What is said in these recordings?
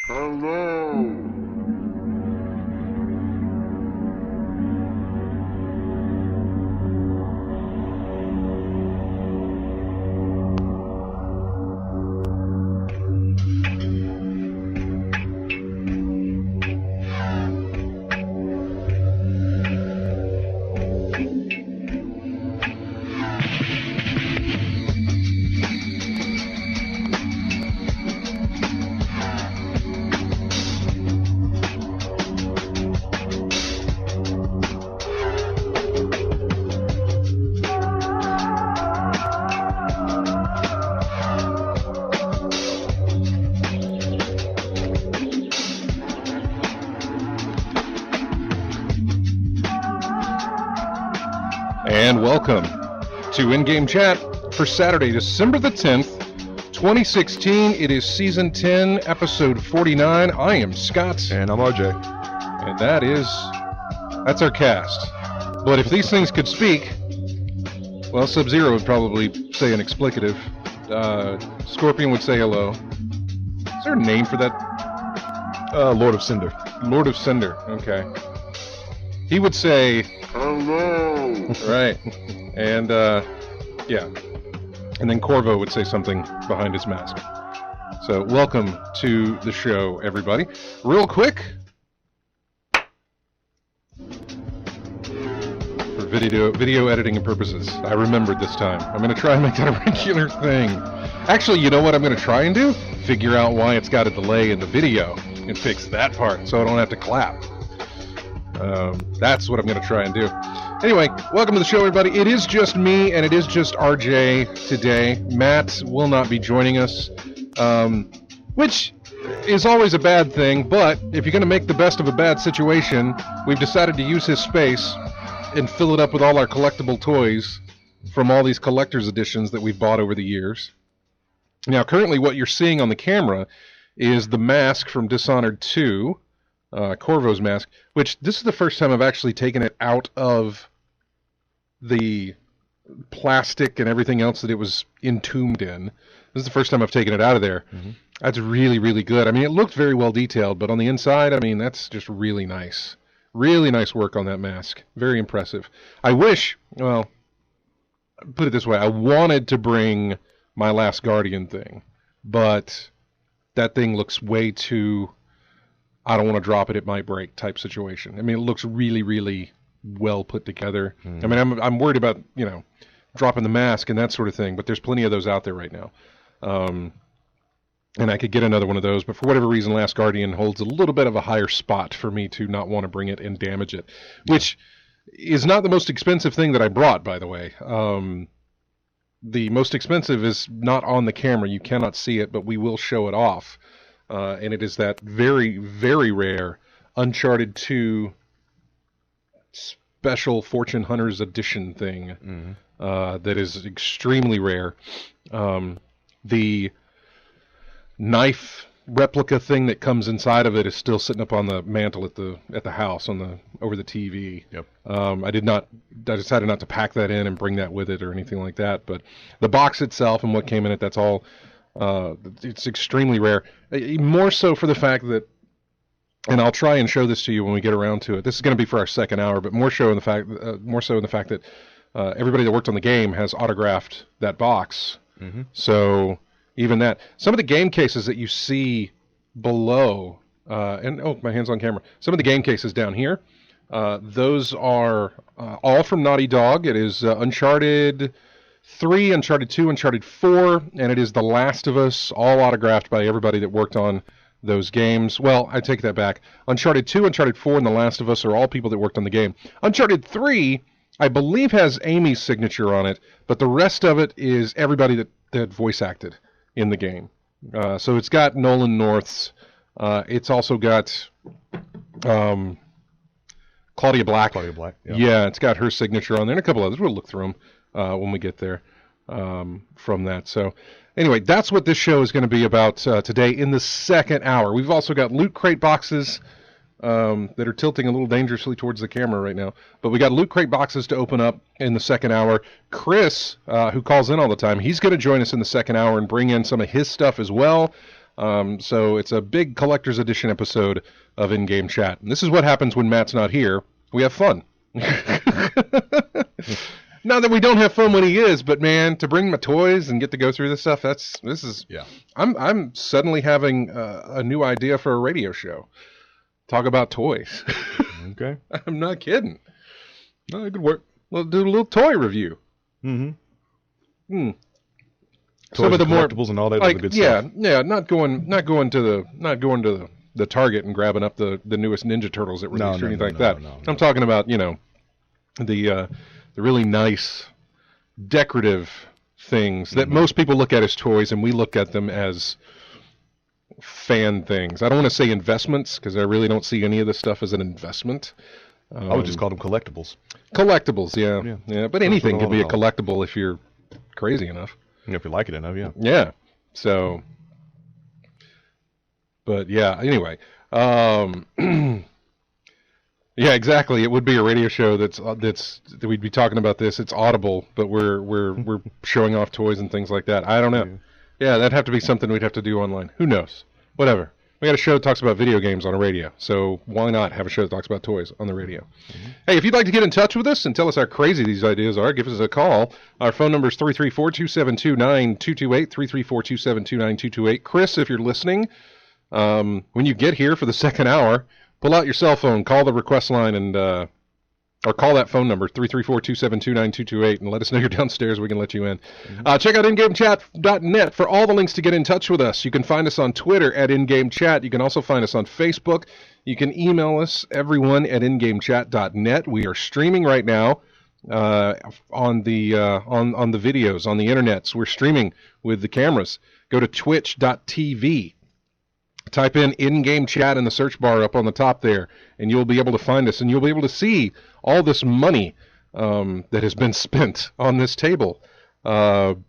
Hello. And welcome to In-Game Chat for Saturday, December the 10th, 2016. It is Season 10, Episode 49. I am Scott. And I'm RJ. And that's our cast. But if these things could speak, well, Sub-Zero would probably say an explicative. Scorpion would say hello. Is there a name for that? Lord of Cinder. Lord of Cinder, okay. He would say... Hello. Right. And, yeah. And then Corvo would say something behind his mask. So, welcome to the show, everybody. Real quick, for video editing purposes, I remembered this time. I'm going to try and make that a regular thing. Actually, you know what I'm going to try and do? Figure out why it's got a delay in the video and fix that part so I don't have to clap. That's what I'm going to try and do. Anyway, welcome to the show, everybody. It is just me, and it is just RJ today. Matt will not be joining us, which is always a bad thing, but if you're going to make the best of a bad situation, we've decided to use his space and fill it up with all our collectible toys from all these collector's editions that we've bought over the years. Now, currently what you're seeing on the camera is the mask from Dishonored 2, Corvo's mask, which this is the first time I've actually taken it out of the plastic and everything else that it was entombed in. This is the first time I've taken it out of there. Mm-hmm. That's really, really good. I mean, it looked very well detailed, but on the inside, I mean, that's just really nice. Really nice work on that mask. Very impressive. I wish, well, put it this way, I wanted to bring my Last Guardian thing, but that thing looks way too... I don't want to drop it might break type situation. I mean, it looks really, really well put together. I mean, I'm worried about, dropping the mask and that sort of thing, but there's plenty of those out there right now. And I could get another one of those, but for whatever reason, Last Guardian holds a little bit of a higher spot for me to not want to bring it and damage it, which is not the most expensive thing that I brought, by the way. The most expensive is not on the camera. You cannot see it, but we will show it off. And it is that very, very rare Uncharted 2 Special Fortune Hunters Edition thing that is extremely rare. The knife replica thing that comes inside of it is still sitting up on the mantle at the house over the TV. Yep. I decided not to pack that in and bring that with it or anything like that. But the box itself and what came in it, that's all. It's extremely rare. More so for the fact that, and I'll try and show this to you when we get around to it. This is going to be for our second hour, but more so in the fact that everybody that worked on the game has autographed that box. Mm-hmm. So even that, some of the game cases that you see below, my hand's on camera. Some of the game cases down here, those are all from Naughty Dog. It is Uncharted 3, Uncharted 2, Uncharted 4, and it is The Last of Us, all autographed by everybody that worked on those games. Well, I take that back. Uncharted 2, Uncharted 4, and The Last of Us are all people that worked on the game. Uncharted 3, I believe, has Amy's signature on it, but the rest of it is everybody that voice acted in the game. So it's got Nolan North's. It's also got Claudia Black. Claudia Black, yeah. It's got her signature on there, and a couple others. We'll look through them when we get there from that. So anyway, that's what this show is going to be about today in the second hour. We've also got loot crate boxes that are tilting a little dangerously towards the camera right now. But we got loot crate boxes to open up in the second hour. Chris, who calls in all the time, he's going to join us in the second hour and bring in some of his stuff as well. So it's a big collector's edition episode of In-Game Chat. And this is what happens when Matt's not here. We have fun. Not that we don't have fun when he is, but man, to bring my toys and get to go through this stuff, Yeah. I'm suddenly having a new idea for a radio show. Talk about toys. Okay. I'm not kidding. No, good work. We'll do a little toy review. Mm-hmm. Some of the more collectibles and all that other good stuff. Yeah, not going to the Target and grabbing up the newest Ninja Turtles that released or anything like that. I'm talking about, the really nice decorative things that most people look at as toys, and we look at them as fan things. I don't want to say investments, because I really don't see any of this stuff as an investment. I would just call them collectibles. Collectibles, yeah. But anything can be a collectible if you're crazy enough. If you like it enough, yeah. Yeah. So, but yeah. Anyway, yeah, exactly. It would be a radio show that we'd be talking about this. It's audible, but we're showing off toys and things like that. I don't know. Yeah, that'd have to be something we'd have to do online. Who knows? Whatever. We got a show that talks about video games on a radio, so why not have a show that talks about toys on the radio? Mm-hmm. Hey, if you'd like to get in touch with us and tell us how crazy these ideas are, give us a call. Our phone number is 334-272-9228, 334-272-9228. Chris, if you're listening, when you get here for the second hour, pull out your cell phone, call the request line, and or call that phone number, 334-272-9228, and let us know you're downstairs. We can let you in. Mm-hmm. Check out ingamechat.net for all the links to get in touch with us. You can find us on Twitter at ingamechat. You can also find us on Facebook. You can email us, everyone, at ingamechat.net. We are streaming right now on the videos, on the internet. So we're streaming with the cameras. Go to twitch.tv. Type in Game Chat in the search bar up on the top there, and you'll be able to find us, and you'll be able to see all this money that has been spent on this table. Although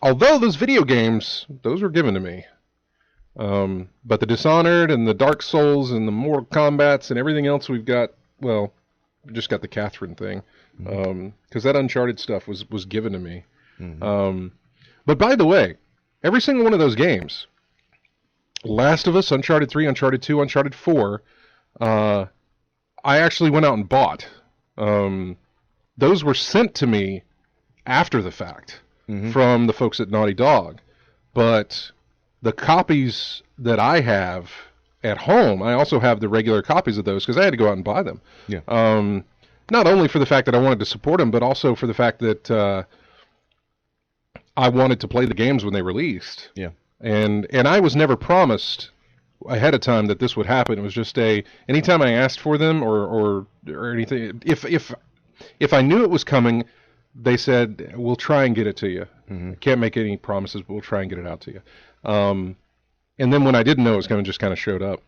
those video games, those were given to me. But the Dishonored and the Dark Souls and the Mortal Kombats and everything else we've got, well, we just got the Catherine thing. Because that Uncharted stuff was given to me. Mm-hmm. But by the way, every single one of those games, Last of Us, Uncharted 3, Uncharted 2, Uncharted 4, I actually went out and bought. Those were sent to me after the fact from the folks at Naughty Dog. But the copies that I have at home, I also have the regular copies of those because I had to go out and buy them. Yeah. Not only for the fact that I wanted to support them, but also for the fact that I wanted to play the games when they released. Yeah. And I was never promised ahead of time that this would happen. It was just anytime I asked for them or anything, if I knew it was coming, they said, we'll try and get it to you. Mm-hmm. Can't make any promises, but we'll try and get it out to you. And then when I didn't know it was coming, just kind of showed up.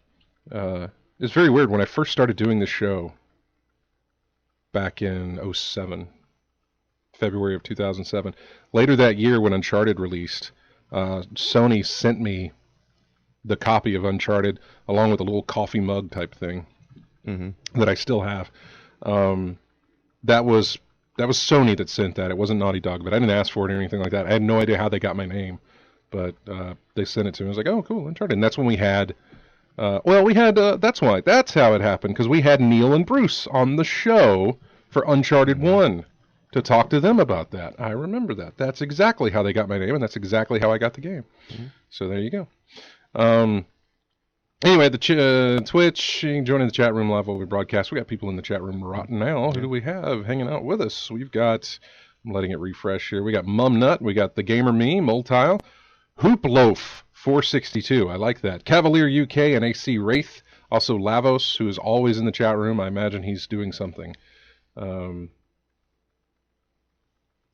It's very weird. When I first started doing this show back in 2007, February of 2007, later that year when Uncharted released, Sony sent me the copy of Uncharted along with a little coffee mug type thing that I still have. That was Sony that sent that. It wasn't Naughty Dog, but I didn't ask for it or anything like that. I had no idea how they got my name, but they sent it to me. I was like, oh, cool, Uncharted. And that's when we had, that's how it happened, because we had Neil and Bruce on the show for Uncharted 1. To talk to them about that. I remember that. That's exactly how they got my name, and that's exactly how I got the game. Mm-hmm. So there you go. Anyway, the Twitch, you can join in the chat room live while we broadcast. We got people in the chat room right now. Who do we have hanging out with us? We've got, I'm letting it refresh here. We got Mum Nut. We got the Gamer Me, Moltile. Hooploaf 462. I like that. Cavalier UK and AC Wraith. Also Lavos, who is always in the chat room. I imagine he's doing something.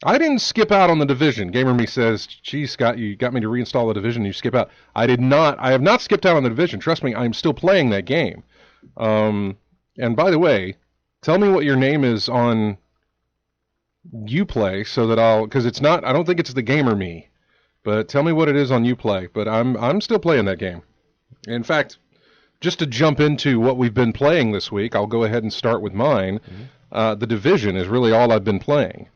I didn't skip out on the Division. Gamer Me says, geez, Scott, you got me to reinstall the Division, you skip out. I did not. I have not skipped out on the Division. Trust me, I'm still playing that game. And by the way, tell me what your name is on Uplay so that because it's not, I don't think it's the Gamer Me, but tell me what it is on Uplay. But I'm still playing that game. In fact, just to jump into what we've been playing this week, I'll go ahead and start with mine. The Division is really all I've been playing.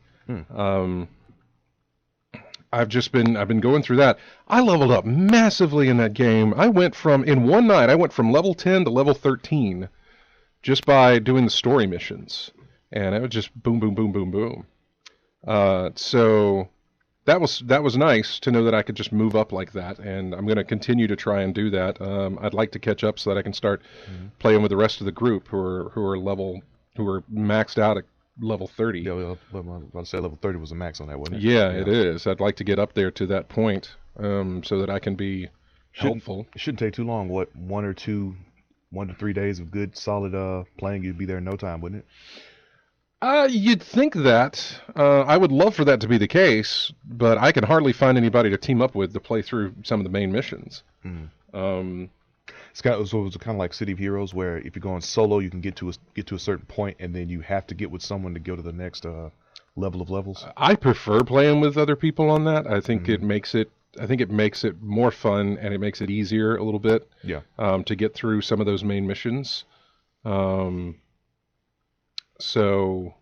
I've been going through that. I leveled up massively in that game. In one night, I went from level 10 to level 13 just by doing the story missions. And it was just boom, boom, boom, boom, boom. So that was nice to know that I could just move up like that, and I'm going to continue to try and do that. I'd like to catch up so that I can start playing with the rest of the group who are maxed out at level 30. Yeah, I was about to say level 30 was the max on that, wasn't it? Yeah, it is. I'd like to get up there to that point so that I can be helpful. It shouldn't take too long. What, 1 to 3 days of good, solid playing, you'd be there in no time, wouldn't it? You'd think that. I would love for that to be the case, but I can hardly find anybody to team up with to play through some of the main missions. It's kind of like City of Heroes, where if you're going solo, you can get to a certain point, and then you have to get with someone to go to the next level of levels. I prefer playing with other people on that. I think it makes it more fun, and it makes it easier a little bit. Yeah. To get through some of those main missions. So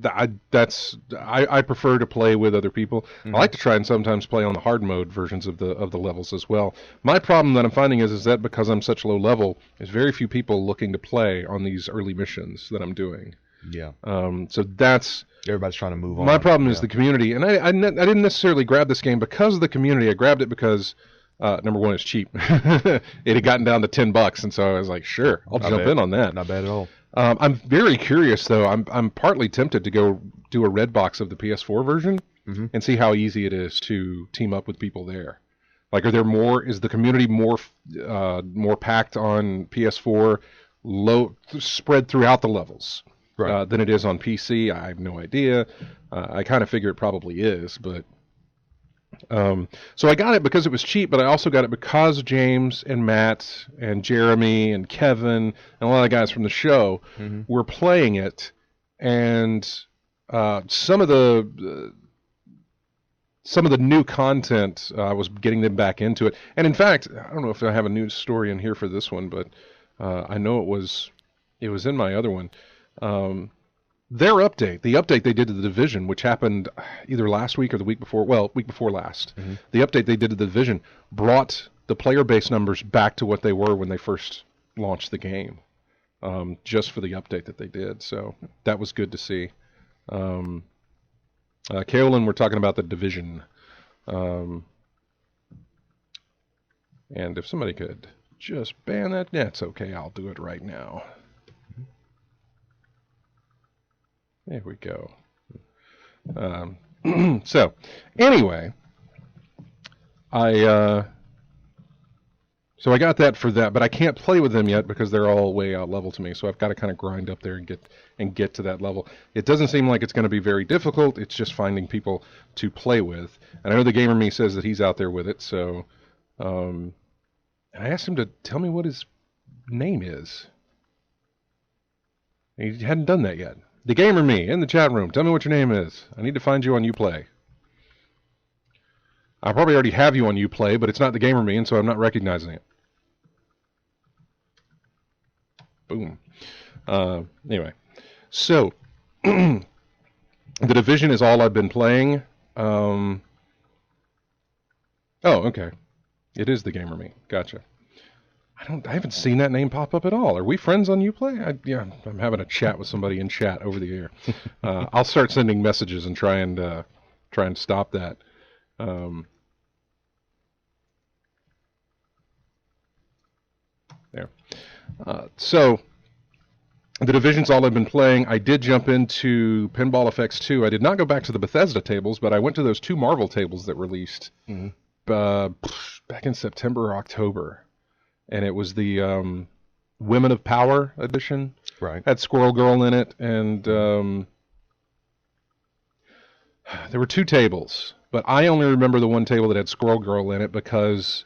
I prefer to play with other people. I like to try and sometimes play on the hard mode versions of the levels as well. My problem that I'm finding is that because I'm such low level, there's very few people looking to play on these early missions that I'm doing. Yeah. So that's everybody's trying to move on. My problem is the community, and I didn't necessarily grab this game because of the community. I grabbed it because number one, it's cheap. It had gotten down to $10, and so I was like, sure, I'll jump in on that. Not bad at all. I'm very curious, though. I'm partly tempted to go do a red box of the PS4 version and see how easy it is to team up with people there. Like, is the community more packed on PS4, spread throughout the levels, than it is on PC? I have no idea. I kind of figure it probably is, but. So I got it because it was cheap, but I also got it because James and Matt and Jeremy and Kevin and a lot of guys from the show were playing it, and some of the new content was getting them back into it. And in fact, I don't know if I have a news story in here for this one, but I know it was in my other one. The update they did to The Division, which happened either last week or the week before last. The update they did to The Division brought the player base numbers back to what they were when they first launched the game, just for the update that they did. So that was good to see. Kaolin, we're talking about The Division. And if somebody could just ban that, that's okay, I'll do it right now. There we go. So, anyway, I got that for that, but I can't play with them yet because they're all way out level to me. So I've got to kind of grind up there and get to that level. It doesn't seem like it's going to be very difficult. It's just finding people to play with. And I know the Gamer Me says that he's out there with it. So, and I asked him to tell me what his name is. He hadn't done that yet. The Gamer Me in the chat room. Tell me what your name is. I need to find you on Uplay. I probably already have you on Uplay, but it's not the Gamer Me, and so I'm not recognizing it. Boom. Anyway, so The Division is all I've been playing. Oh, okay. It is the Gamer Me. Gotcha. I haven't seen that name pop up at all. Are we friends on Uplay? Yeah, I'm having a chat with somebody in chat over the air. I'll start sending messages and try and stop that. There. So The Division's all I've been playing. I did jump into Pinball FX 2. I did not go back to the Bethesda tables, but I went to those 2 Marvel tables that released back in September or October. And it was the Women of Power edition. Right. Had Squirrel Girl in it, and there were 2 tables. But I only remember the one table that had Squirrel Girl in it because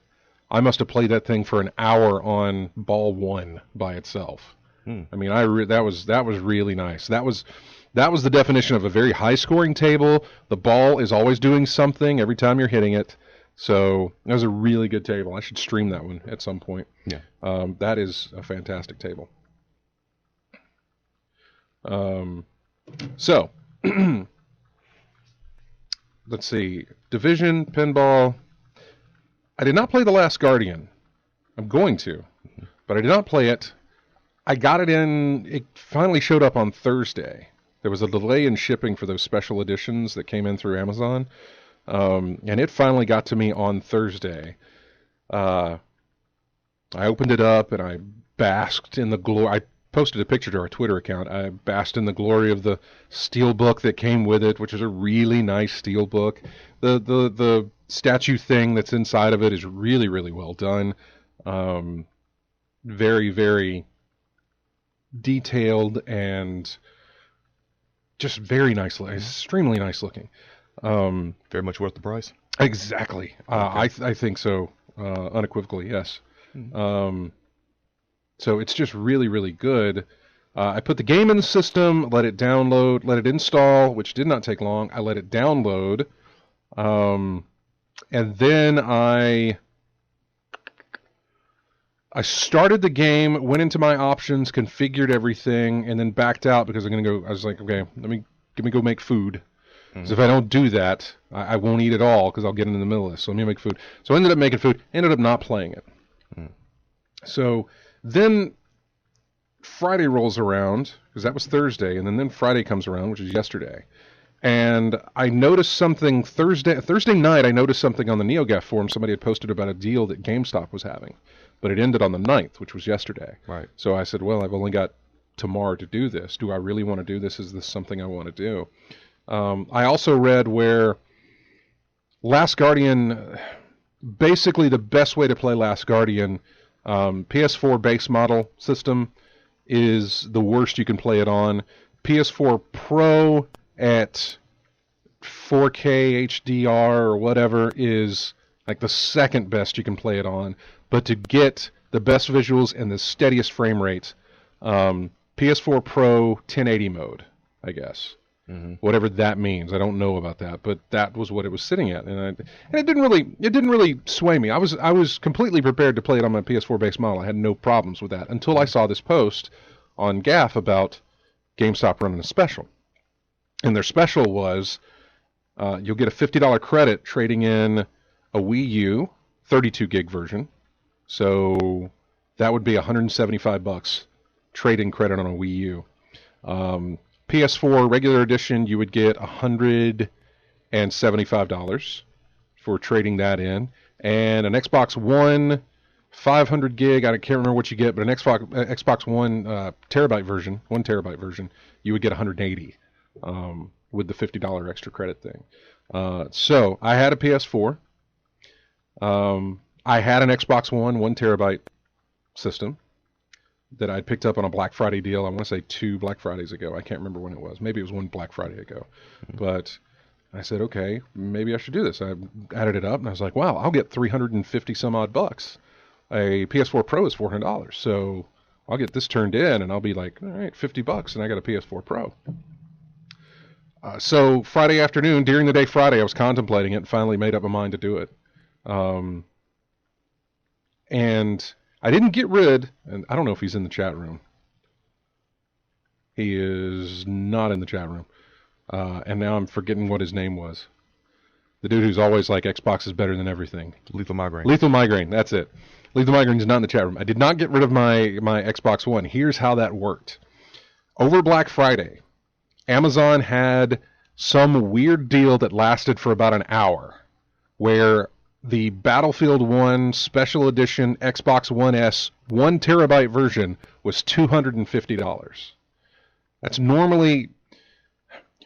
I must have played that thing for an hour on Ball 1 by itself. I mean, that was really nice. That was the definition of a very high-scoring table. The ball is always doing something every time you're hitting it. So that was a really good table. I should stream that one at some point. Yeah. That is a fantastic table. So let's see, Division, Pinball. I did not play The Last Guardian. I'm going to, but I did not play it. I got it in, it finally showed up on Thursday. There was a delay in shipping for those special editions that came in through Amazon, and it finally got to me on Thursday. I opened it up, and I basked in the glory. I posted a picture to our Twitter account. I basked in the glory of the steelbook that came with it, which is a really nice steelbook. The statue thing that's inside of it is really, really well done. Very, very detailed and just very nice, extremely nice looking. Very much worth the price. Exactly. Okay. I think so. Unequivocally, yes. So it's just really, really good. I put the game in the system, let it download, let it install, which did not take long. I let it download, and then I started the game, went into my options, configured everything, and then backed out because I'm gonna go. I was like, okay, let me go make food. Because if I don't do that, I won't eat it all because I'll get into the middle of this. So let me make food. So I ended up making food. Ended up not playing it. So then Friday rolls around, because that was Thursday, and then Friday comes around, which is yesterday. And I noticed something Thursday night. I noticed something on the NeoGAF forum. Somebody had posted about a deal that GameStop was having, but it ended on the 9th, which was yesterday. Right. So I said, well, I've only got tomorrow to do this. Do I really want to do this? Is this something I want to do? I also read where Last Guardian, basically the best way to play Last Guardian, PS4 base model system is the worst you can play it on. PS4 Pro at 4K HDR or whatever is like the second best you can play it on. But to get the best visuals and the steadiest frame rates, PS4 Pro 1080 mode, I guess. Whatever that means, I don't know about that, but that was what it was sitting at, and it didn't really sway me. I was completely prepared to play it on my PS4 base model. I had no problems with that until I saw this post on GAF about GameStop running a special, and their special was you'll get a $50 credit trading in a Wii U 32 gig version, so that would be $175 trading credit on a Wii U. PS4 regular edition, you would get $175 for trading that in, and an Xbox One 500 gig. I can't remember what you get, but an Xbox One terabyte version, 1 terabyte version, you would get $180 with the $50 extra credit thing. So I had a PS4. I had an Xbox One 1 terabyte system that I'd picked up on a Black Friday deal. I want to say 2 Black Fridays ago. I can't remember when it was. Maybe it was 1 Black Friday ago. But I said, okay, maybe I should do this. I added it up, and I was like, wow, I'll get 350 some odd bucks. A PS4 Pro is $400, so I'll get this turned in, and I'll be like, all right, $50, and I got a PS4 Pro. So Friday afternoon, during the day Friday, I was contemplating it and finally made up my mind to do it. And I didn't get rid, and I don't know if he's in the chat room. He is not in the chat room. And now I'm forgetting what his name was. The dude who's always like, Xbox is better than everything. Lethal Migraine. Lethal Migraine, that's it. Lethal Migraine is not in the chat room. I did not get rid of my Xbox One. Here's how that worked. Over Black Friday, Amazon had some weird deal that lasted for about an hour, where the Battlefield 1 Special Edition Xbox One S 1 terabyte version was $250. That's normally,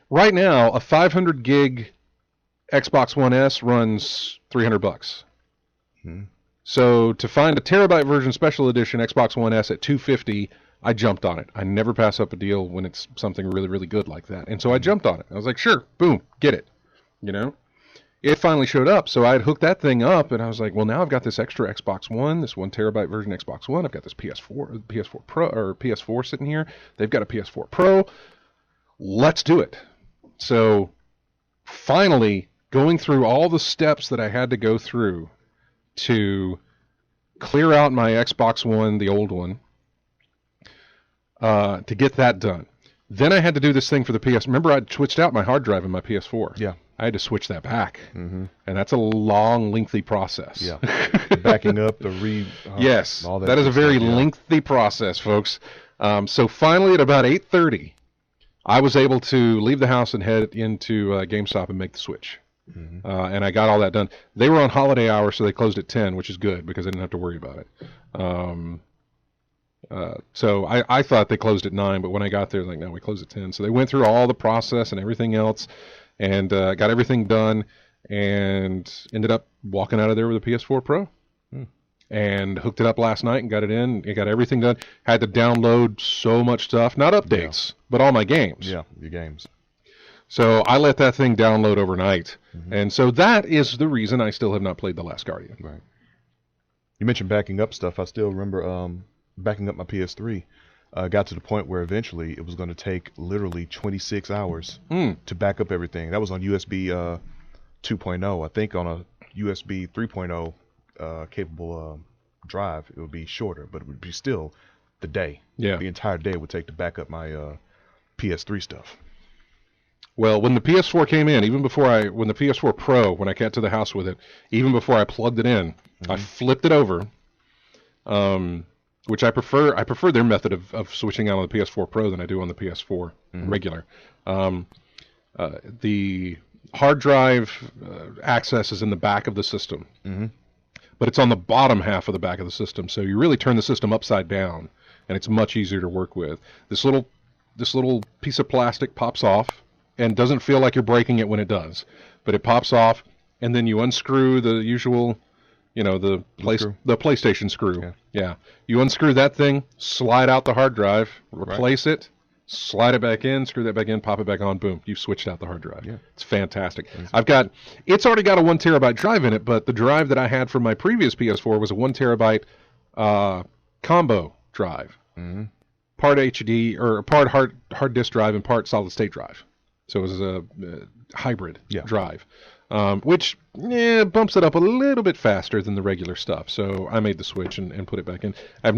right now, a 500 gig Xbox One S runs $300. So to find a terabyte version Special Edition Xbox One S at $250, I jumped on it. I never pass up a deal when it's something really, really good like that. And so I jumped on it. I was like, sure, boom, get it, you know? It finally showed up, so I had hooked that thing up, and I was like, well, now I've got this extra Xbox One, this 1 terabyte version Xbox One. I've got this PS4 Pro, or PS4 sitting here. They've got a PS4 Pro. Let's do it. So finally, going through all the steps that I had to go through to clear out my Xbox One, the old one, to get that done. Then I had to do this thing for the PS. Remember, I switched out my hard drive in my PS4. Yeah. I had to switch that back, and that's a long, lengthy process. Yeah, backing up the yes, all that is a very lengthy process, folks. So finally, at about 8:30, I was able to leave the house and head into GameStop and make the switch. And I got all that done. They were on holiday hours, so they closed at 10, which is good because I didn't have to worry about it. So I thought they closed at 9, but when I got there, like, no, we closed at 10. So they went through all the process and everything else, and got everything done, and ended up walking out of there with a PS4 Pro. And hooked it up last night and got it in. It got everything done. Had to download so much stuff, not updates, but all my games. Yeah, your games. So I let that thing download overnight. And so that is the reason I still have not played The Last Guardian. Right. You mentioned backing up stuff. I still remember backing up my PS3. Got to the point where eventually it was going to take literally 26 hours to back up everything. That was on USB 2.0. I think on a USB 3.0 capable drive, it would be shorter, but it would be still the day. Yeah. The entire day would take to back up my PS3 stuff. Well, when the PS4 came in, when the PS4 Pro, when I got to the house with it, even before I plugged it in, I flipped it over, which I prefer. I prefer their method of switching out on the PS4 Pro than I do on the PS4 regular. The hard drive access is in the back of the system, but it's on the bottom half of the back of the system, so you really turn the system upside down, and it's much easier to work with. This little piece of plastic pops off, and doesn't feel like you're breaking it when it does, but it pops off, and then you unscrew the usual, the PlayStation screw. Yeah. You unscrew that thing, slide out the hard drive, replace it, slide it back in, screw that back in, pop it back on, boom, you've switched out the hard drive. Yeah. It's fantastic. It's already got a 1 terabyte drive in it, but the drive that I had from my previous PS4 was a 1 terabyte combo drive. Part HD, or part hard disk drive and part solid state drive. So it was a hybrid drive, which bumps it up a little bit faster than the regular stuff. So I made the switch and put it back in. I've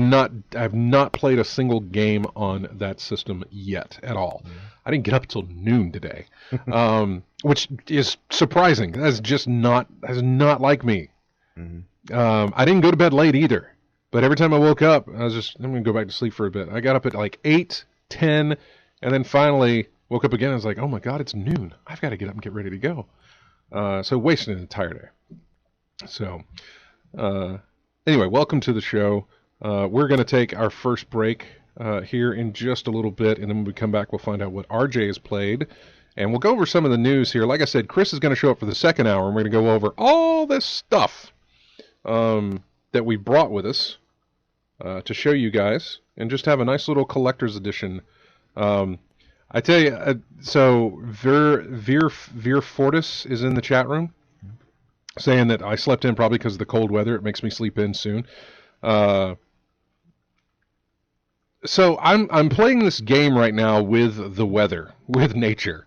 not played a single game on that system yet at all. I didn't get up till noon today, which is surprising. That's not like me. I didn't go to bed late either, but every time I woke up, I'm going to go back to sleep for a bit. I got up at like 8, 10, and then finally woke up again. I was like, oh my God, it's noon. I've got to get up and get ready to go. So wasted an entire day. So anyway, welcome to the show. We're going to take our first break here in just a little bit, and then when we come back, we'll find out what RJ has played, and we'll go over some of the news here. Like I said, Chris is going to show up for the second hour, and we're going to go over all this stuff that we brought with us to show you guys, and just have a nice little collector's edition. I tell you, so Veer Fortis is in the chat room saying that I slept in probably because of the cold weather. It makes me sleep in soon. So I'm playing this game right now with the weather, with nature,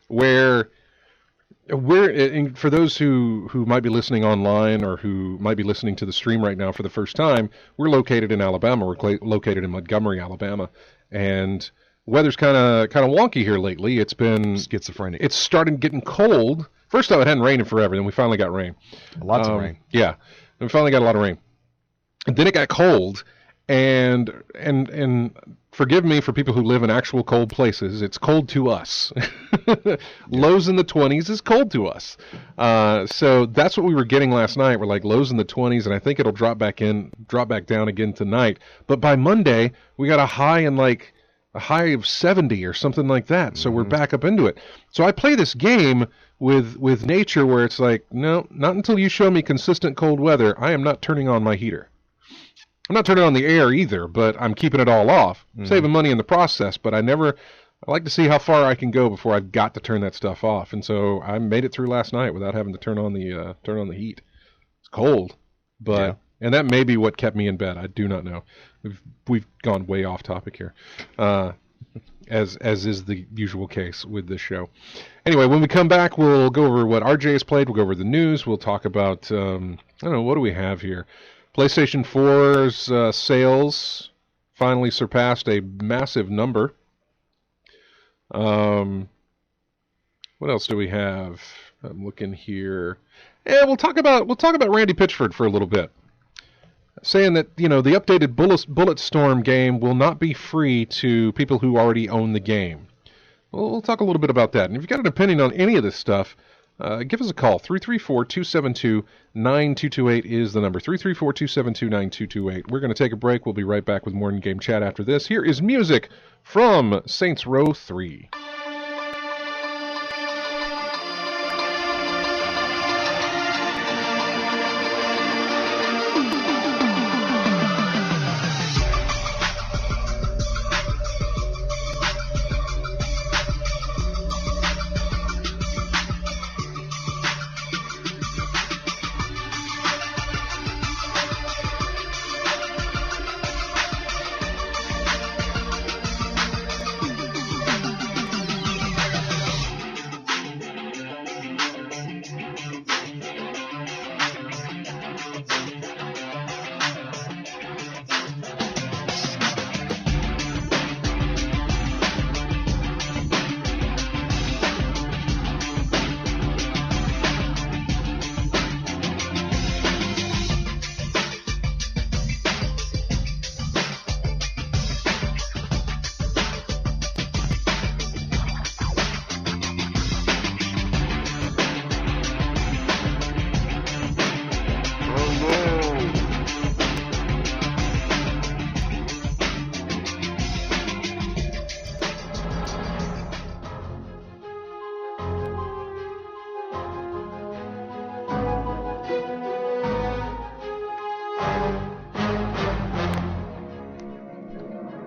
where for those who might be listening online or who might be listening to the stream right now for the first time, we're located in Alabama. We're located in Montgomery, Alabama, and weather's kind of wonky here lately. It's been schizophrenic. It's started getting cold. First time it hadn't rained in forever, then we finally got rain. Lots of rain. Yeah, and we finally got a lot of rain. And then it got cold, and forgive me for people who live in actual cold places. It's cold to us. Lows in the 20s is cold to us. So that's what we were getting last night. We're like lows in the 20s, and I think it'll drop back down again tonight. But by Monday, we got a high of 70 or something like that. So we're back up into it. So I play this game with nature where it's like, no, not until you show me consistent cold weather. I am not turning on my heater. I'm not turning on the air either, but I'm keeping it all off, saving money in the process. But I like to see how far I can go before I've got to turn that stuff off. And so I made it through last night without having to turn on the heat. It's cold, but and that may be what kept me in bed. I do not know. We've gone way off topic here, as is the usual case with this show. Anyway, when we come back, we'll go over what RJ has played. We'll go over the news. We'll talk about I don't know, what do we have here? PlayStation 4's sales finally surpassed a massive number. What else do we have? I'm looking here. Yeah, we'll talk about Randy Pitchford for a little bit. Saying that, the updated Bulletstorm game will not be free to people who already own the game. We'll talk a little bit about that. And if you've got an opinion on any of this stuff, give us a call. 334-272-9228 is the number. 334-272-9228. We're going to take a break. We'll be right back with more in-game chat after this. Here is music from Saints Row 3.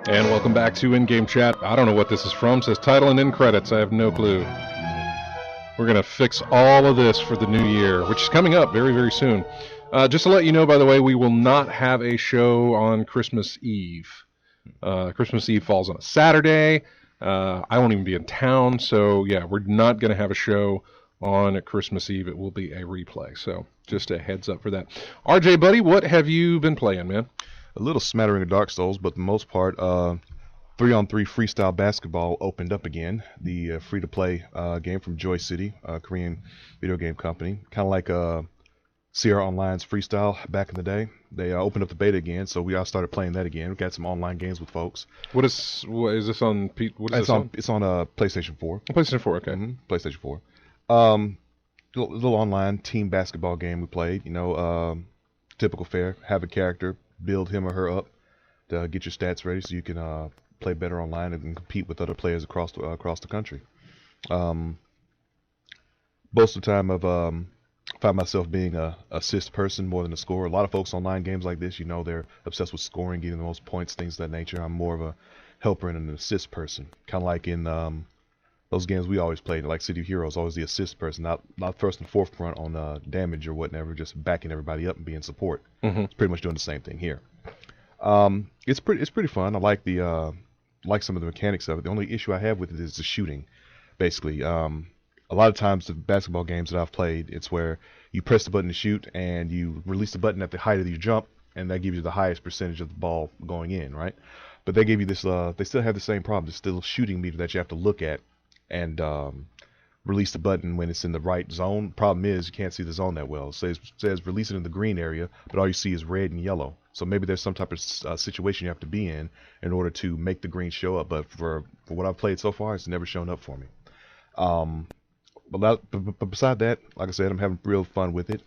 And welcome back to In-Game Chat. I don't know what this is from. It says title and end credits. I have no clue. We're going to fix all of this for the new year, which is coming up very, very soon. Just to let you know, by the way, we will not have a show on Christmas Eve. Christmas Eve falls on a Saturday. I won't even be in town. So, yeah, we're not going to have a show on Christmas Eve. It will be a replay. So, just a heads up for that. RJ, buddy, what have you been playing, man? A little smattering of Dark Souls, but for the most part, 3-on-3 freestyle basketball opened up again. The free-to-play game from Joy City, a Korean video game company. Kind of like Sierra Online's freestyle back in the day. They opened up the beta again, so we all started playing that again. We got some online games with folks. What is this on? It's on PlayStation 4. PlayStation 4, okay. Mm-hmm. PlayStation 4. Little online team basketball game we played. Typical fare. Have a character, build him or her up to get your stats ready so you can play better online and compete with other players across the country. Most of the time I've find myself being a assist person more than a scorer. A lot of folks online games like this, they're obsessed with scoring, getting the most points, things of that nature. I'm more of a helper and an assist person. Kind of like in those games we always played, like City of Heroes, always the assist person, not first and forefront on damage or whatever, just backing everybody up and being support. Mm-hmm. It's pretty much doing the same thing here. It's pretty fun. I like like some of the mechanics of it. The only issue I have with it is the shooting, basically. A lot of times the basketball games that I've played, it's where you press the button to shoot and you release the button at the height of your jump, and that gives you the highest percentage of the ball going in, right? But they give you this. They still have the same problem. There's still a shooting meter that you have to look at and release the button when it's in the right zone. Problem is you can't see the zone that well. It says release it in the green area, but all you see is red and yellow. So maybe there's some type of situation you have to be in order to make the green show up. But for what I've played so far, it's never shown up for me. But beside that, like I said, I'm having real fun with it.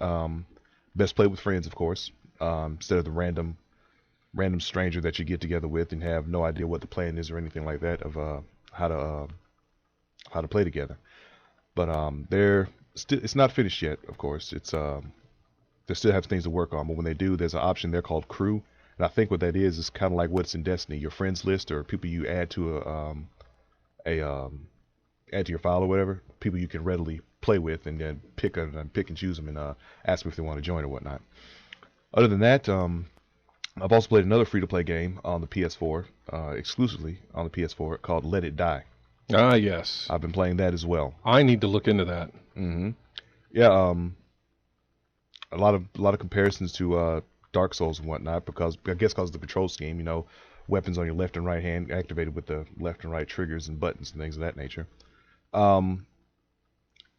Best played with friends, of course, instead of the random stranger that you get together with and have no idea what the plan is or anything like that of how to play together. But it's not finished yet, of course. It's they still have things to work on. But when they do, there's an option there called crew, and I think what that is kind of like what's in Destiny. Your friends list or people you add to add to your file or whatever, people you can readily play with, and then pick and choose them and ask them if they want to join or whatnot. Other than that, I've also played another free-to-play game on the PS4, exclusively on the PS4, called Let It Die. Ah, yes. I've been playing that as well. I need to look into that. Mm-hmm. Yeah, a lot of comparisons to Dark Souls and whatnot, because of the control scheme, weapons on your left and right hand activated with the left and right triggers and buttons and things of that nature.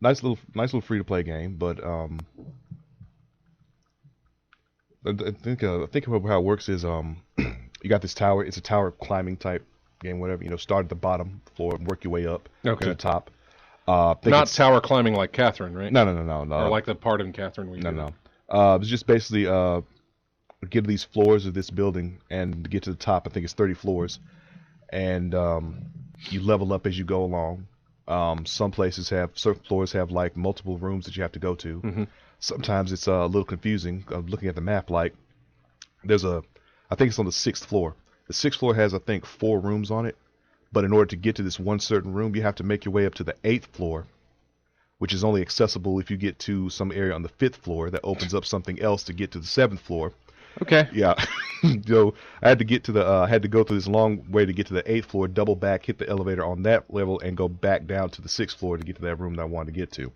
nice little free to play game. But I think about how it works is you got this tower. It's a tower climbing type game, whatever. Start at the bottom floor and work your way up to the top. Not tower climbing like Catherine, right? No. Or like the part in Catherine we did. No. It's just basically get to these floors of this building, and to get to the top, I think it's 30 floors, and you level up as you go along. Certain floors have like multiple rooms that you have to go to. Mm-hmm. Sometimes it's a little confusing. Looking at the map, like I think it's on the 6th floor. The 6th floor has, I think, 4 rooms on it. But in order to get to this one certain room, you have to make your way up to the 8th floor, which is only accessible if you get to some area on the 5th floor that opens up something else to get to the 7th floor. Okay. Yeah. So I had to go through this long way to get to the 8th floor, double back, hit the elevator on that level, and go back down to the 6th floor to get to that room that I wanted to get to.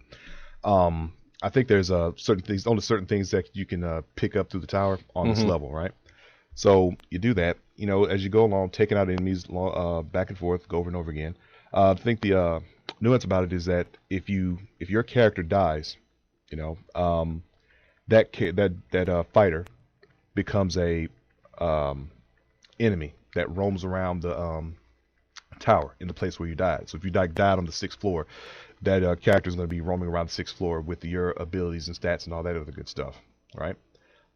I think there's only certain things that you can pick up through the tower on this level, right? So you do that, as you go along, taking out enemies back and forth, go over and over again. I think the nuance about it is that if your character dies, that fighter becomes a enemy that roams around the tower in the place where you died. So if you died on the 6th floor, that character is going to be roaming around the 6th floor with your abilities and stats and all that other good stuff, right?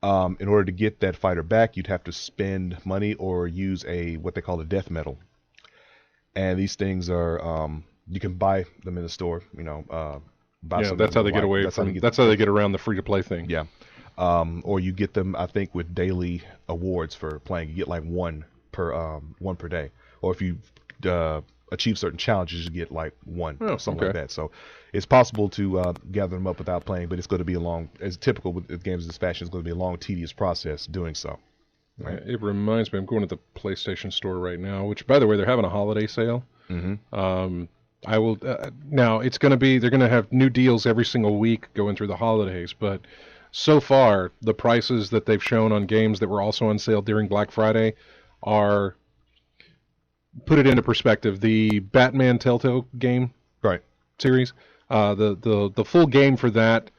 In order to get that fighter back, you'd have to spend money or use what they call a death medal. And these things are, you can buy them in the store, that's how they get away that's how they get around the free-to-play thing. Yeah. Or you get them, I think, with daily awards for playing. You get like one per day. Or if you achieve certain challenges, you get like one, something like that. So it's possible to gather them up without playing, but it's going to be as typical with games of this fashion, it's going to be a long, tedious process doing so. Right? It reminds me, I'm going to the PlayStation Store right now, which, by the way, they're having a holiday sale. Mm-hmm. I will now. They're going to have new deals every single week going through the holidays, but so far the prices that they've shown on games that were also on sale during Black Friday are, put it into perspective, the Batman Telltale game series, the full game for that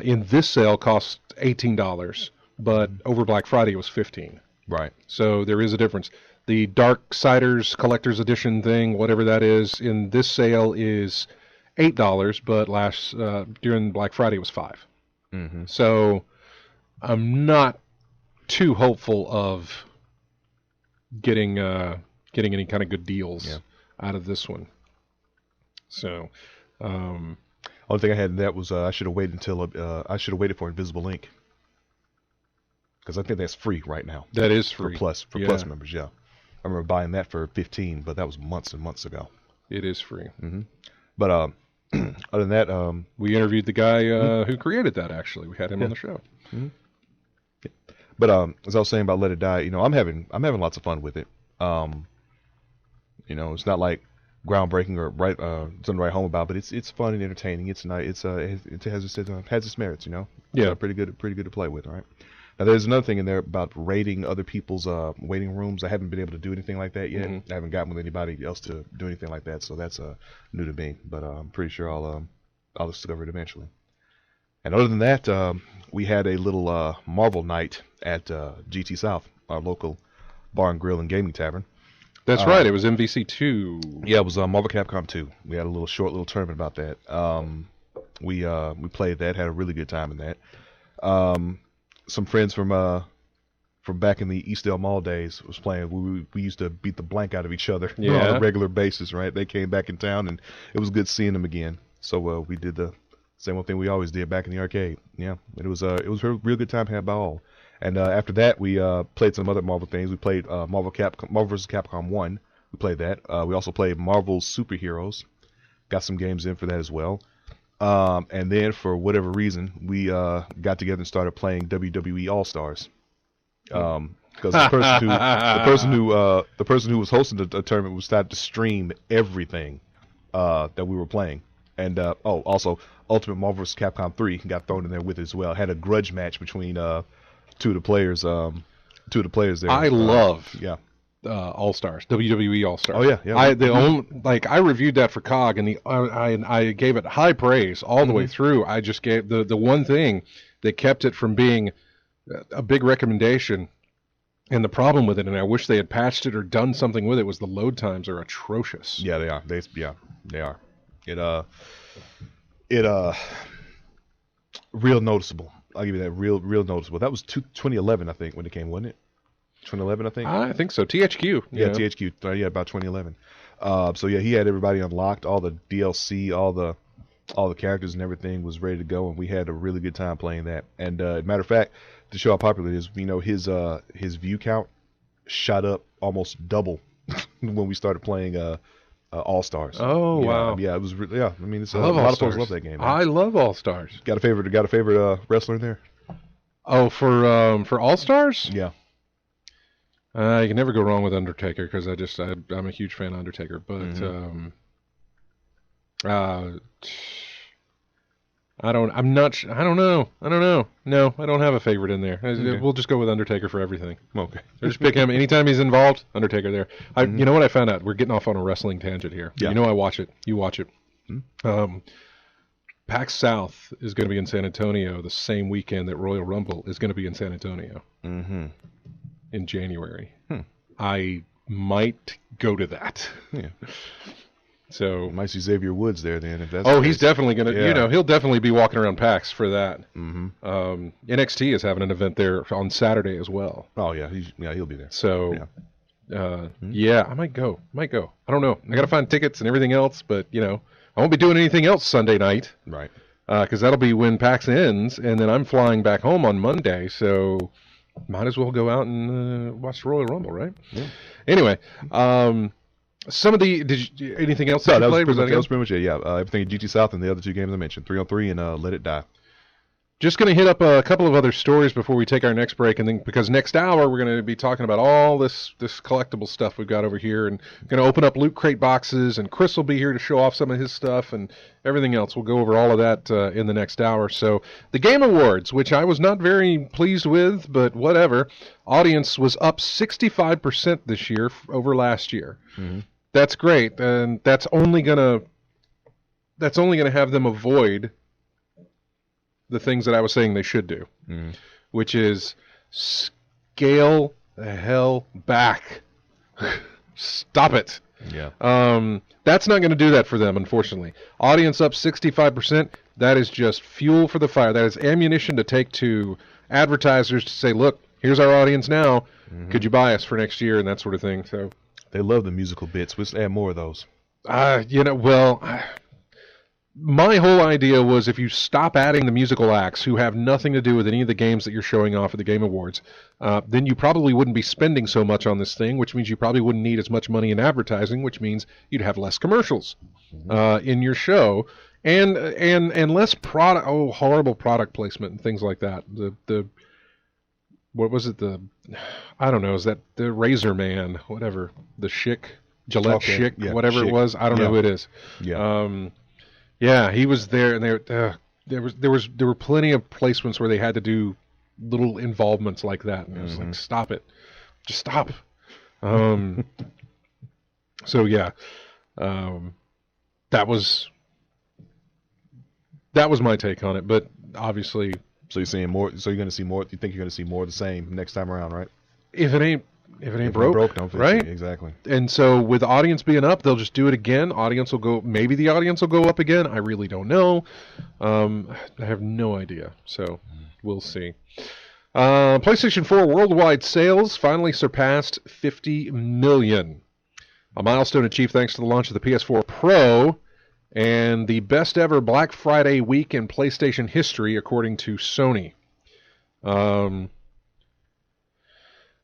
in this sale cost $18, but over Black Friday it was $15. Right. So there is a difference. The Darksiders Collector's Edition thing, whatever that is, in this sale is $8, but during Black Friday it was $5. Mm-hmm. So I'm not too hopeful of getting any kind of good deals out of this one. So, only thing I had in that was I should have waited for Invisible Ink, because I think that's free right now. That is free for Plus members. Yeah, I remember buying that for $15, but that was months and months ago. It is free. Mm-hmm. But other than that, we interviewed the guy who created that. Actually, we had him on the show. Mm-hmm. Yeah. But as I was saying about Let It Die, I'm having lots of fun with it. It's not like groundbreaking or something to write home about, but it's fun and entertaining. It's nice. It has its merits. Yeah, pretty good to play with. All right. Now there's another thing in there about rating other people's waiting rooms. I haven't been able to do anything like that yet. Mm-hmm. I haven't gotten with anybody else to do anything like that, so that's new to me. But I'm pretty sure I'll discover it eventually. And other than that, we had a little Marvel night at GT South, our local bar and grill and gaming tavern. That's right. It was MVC2. Yeah, it was Marvel Capcom 2. We had a short little tournament about that. We played that, had a really good time in that. Some friends from back in the Eastdale Mall days was playing. We used to beat the blank out of each other on a regular basis, right? They came back in town, and it was good seeing them again. So we did the same old thing we always did back in the arcade. Yeah, it was a real good time had by all. And after that, we played some other Marvel things. We played Marvel vs. Capcom 1. We played that. We also played Marvel's Superheroes. Got some games in for that as well. And then, for whatever reason, we got together and started playing WWE All Stars. Because the person who was hosting the tournament was started to stream everything that we were playing. And also Ultimate Marvel vs. Capcom 3 got thrown in there with it as well. Had a grudge match between two of the players there. I love All Stars, WWE All Stars. Oh, yeah, yeah. I reviewed that for COG, and I gave it high praise all the way through. I just gave the one thing that kept it from being a big recommendation, and the problem with it, and I wish they had patched it or done something with it, was the load times are atrocious. Yeah, they are. They are. Real noticeable. I'll give you that. Real noticeable. That was 2011, I think, when it came, wasn't it? 2011, I think. I think so. THQ. Yeah, THQ. Yeah, about 2011. So yeah, he had everybody unlocked, all the DLC, all the characters and everything was ready to go, and we had a really good time playing that. And matter of fact, to show how popular it is, his view count shot up almost double when we started playing All Stars. Oh, wow. Yeah, it was really, yeah. I mean, a lot of folks love that game. Man. I love All Stars. Got a favorite wrestler in there? Oh, for All Stars? Yeah. You can never go wrong with Undertaker because I'm a huge fan of Undertaker, but I don't know. No, I don't have a favorite in there. Okay. We'll just go with Undertaker for everything. Okay. Or just pick him anytime he's involved. Undertaker there. You know what I found out? We're getting off on a wrestling tangent here. Yeah. You know I watch it. You watch it. PAX South is going to be in San Antonio the same weekend that Royal Rumble is going to be in San Antonio. In January. I might go to that. Yeah. So might see Xavier Woods there then. If that's he's definitely going to, he'll definitely be walking around PAX for that. NXT is having an event there on Saturday as well. Oh yeah, he'll be there. So I might go. I don't know. I got to find tickets and everything else, but I won't be doing anything else Sunday night. Right. Because that'll be when PAX ends, and then I'm flying back home on Monday, so might as well go out and watch the Royal Rumble, right? Yeah. Anyway, some of the anything else? No, that was pretty much it. Yeah, everything at GT South and the other two games I mentioned, 3-on-3 and Let It Die. Just going to hit up a couple of other stories before we take our next break, and then because next hour we're going to be talking about all this collectible stuff we've got over here, and going to open up Loot Crate boxes, and Chris will be here to show off some of his stuff and everything else. We'll go over all of that in the next hour. So the Game Awards, which I was not very pleased with, but whatever. Audience was up 65% this year over last year. That's great, and that's only gonna have them avoid the things that I was saying they should do, which is scale the hell back. Stop it. Yeah. That's not going to do that for them, unfortunately. Audience up 65%. That is just fuel for the fire. That is ammunition to take to advertisers to say, look, here's our audience now. Could you buy us for next year and that sort of thing. So they love the musical bits. Let's add more of those. My whole idea was if you stop adding the musical acts who have nothing to do with any of the games that you're showing off at the Game Awards, then you probably wouldn't be spending so much on this thing, which means you probably wouldn't need as much money in advertising, which means you'd have less commercials in your show and less horrible product placement and things like that. What was it? I don't know. Is that the Razor Man? Whatever. The Schick, Gillette Schick, whatever Schick. It was. I don't know who it is. Yeah. Yeah, he was there, and there were plenty of placements where they had to do little involvements like that, and I was like, stop it, just stop. So yeah, that was my take on it, but obviously. So you're seeing more. So you're going to see more. You think you're going to see more of the same next time around, right? If it ain't broke, don't fix right? it. Exactly. And so with the audience being up, they'll just do it again. Maybe the audience will go up again. I really don't know. I have no idea. So we'll see. PlayStation 4 worldwide sales finally surpassed 50 million. A milestone achieved thanks to the launch of the PS4 Pro and the best ever Black Friday week in PlayStation history, according to Sony.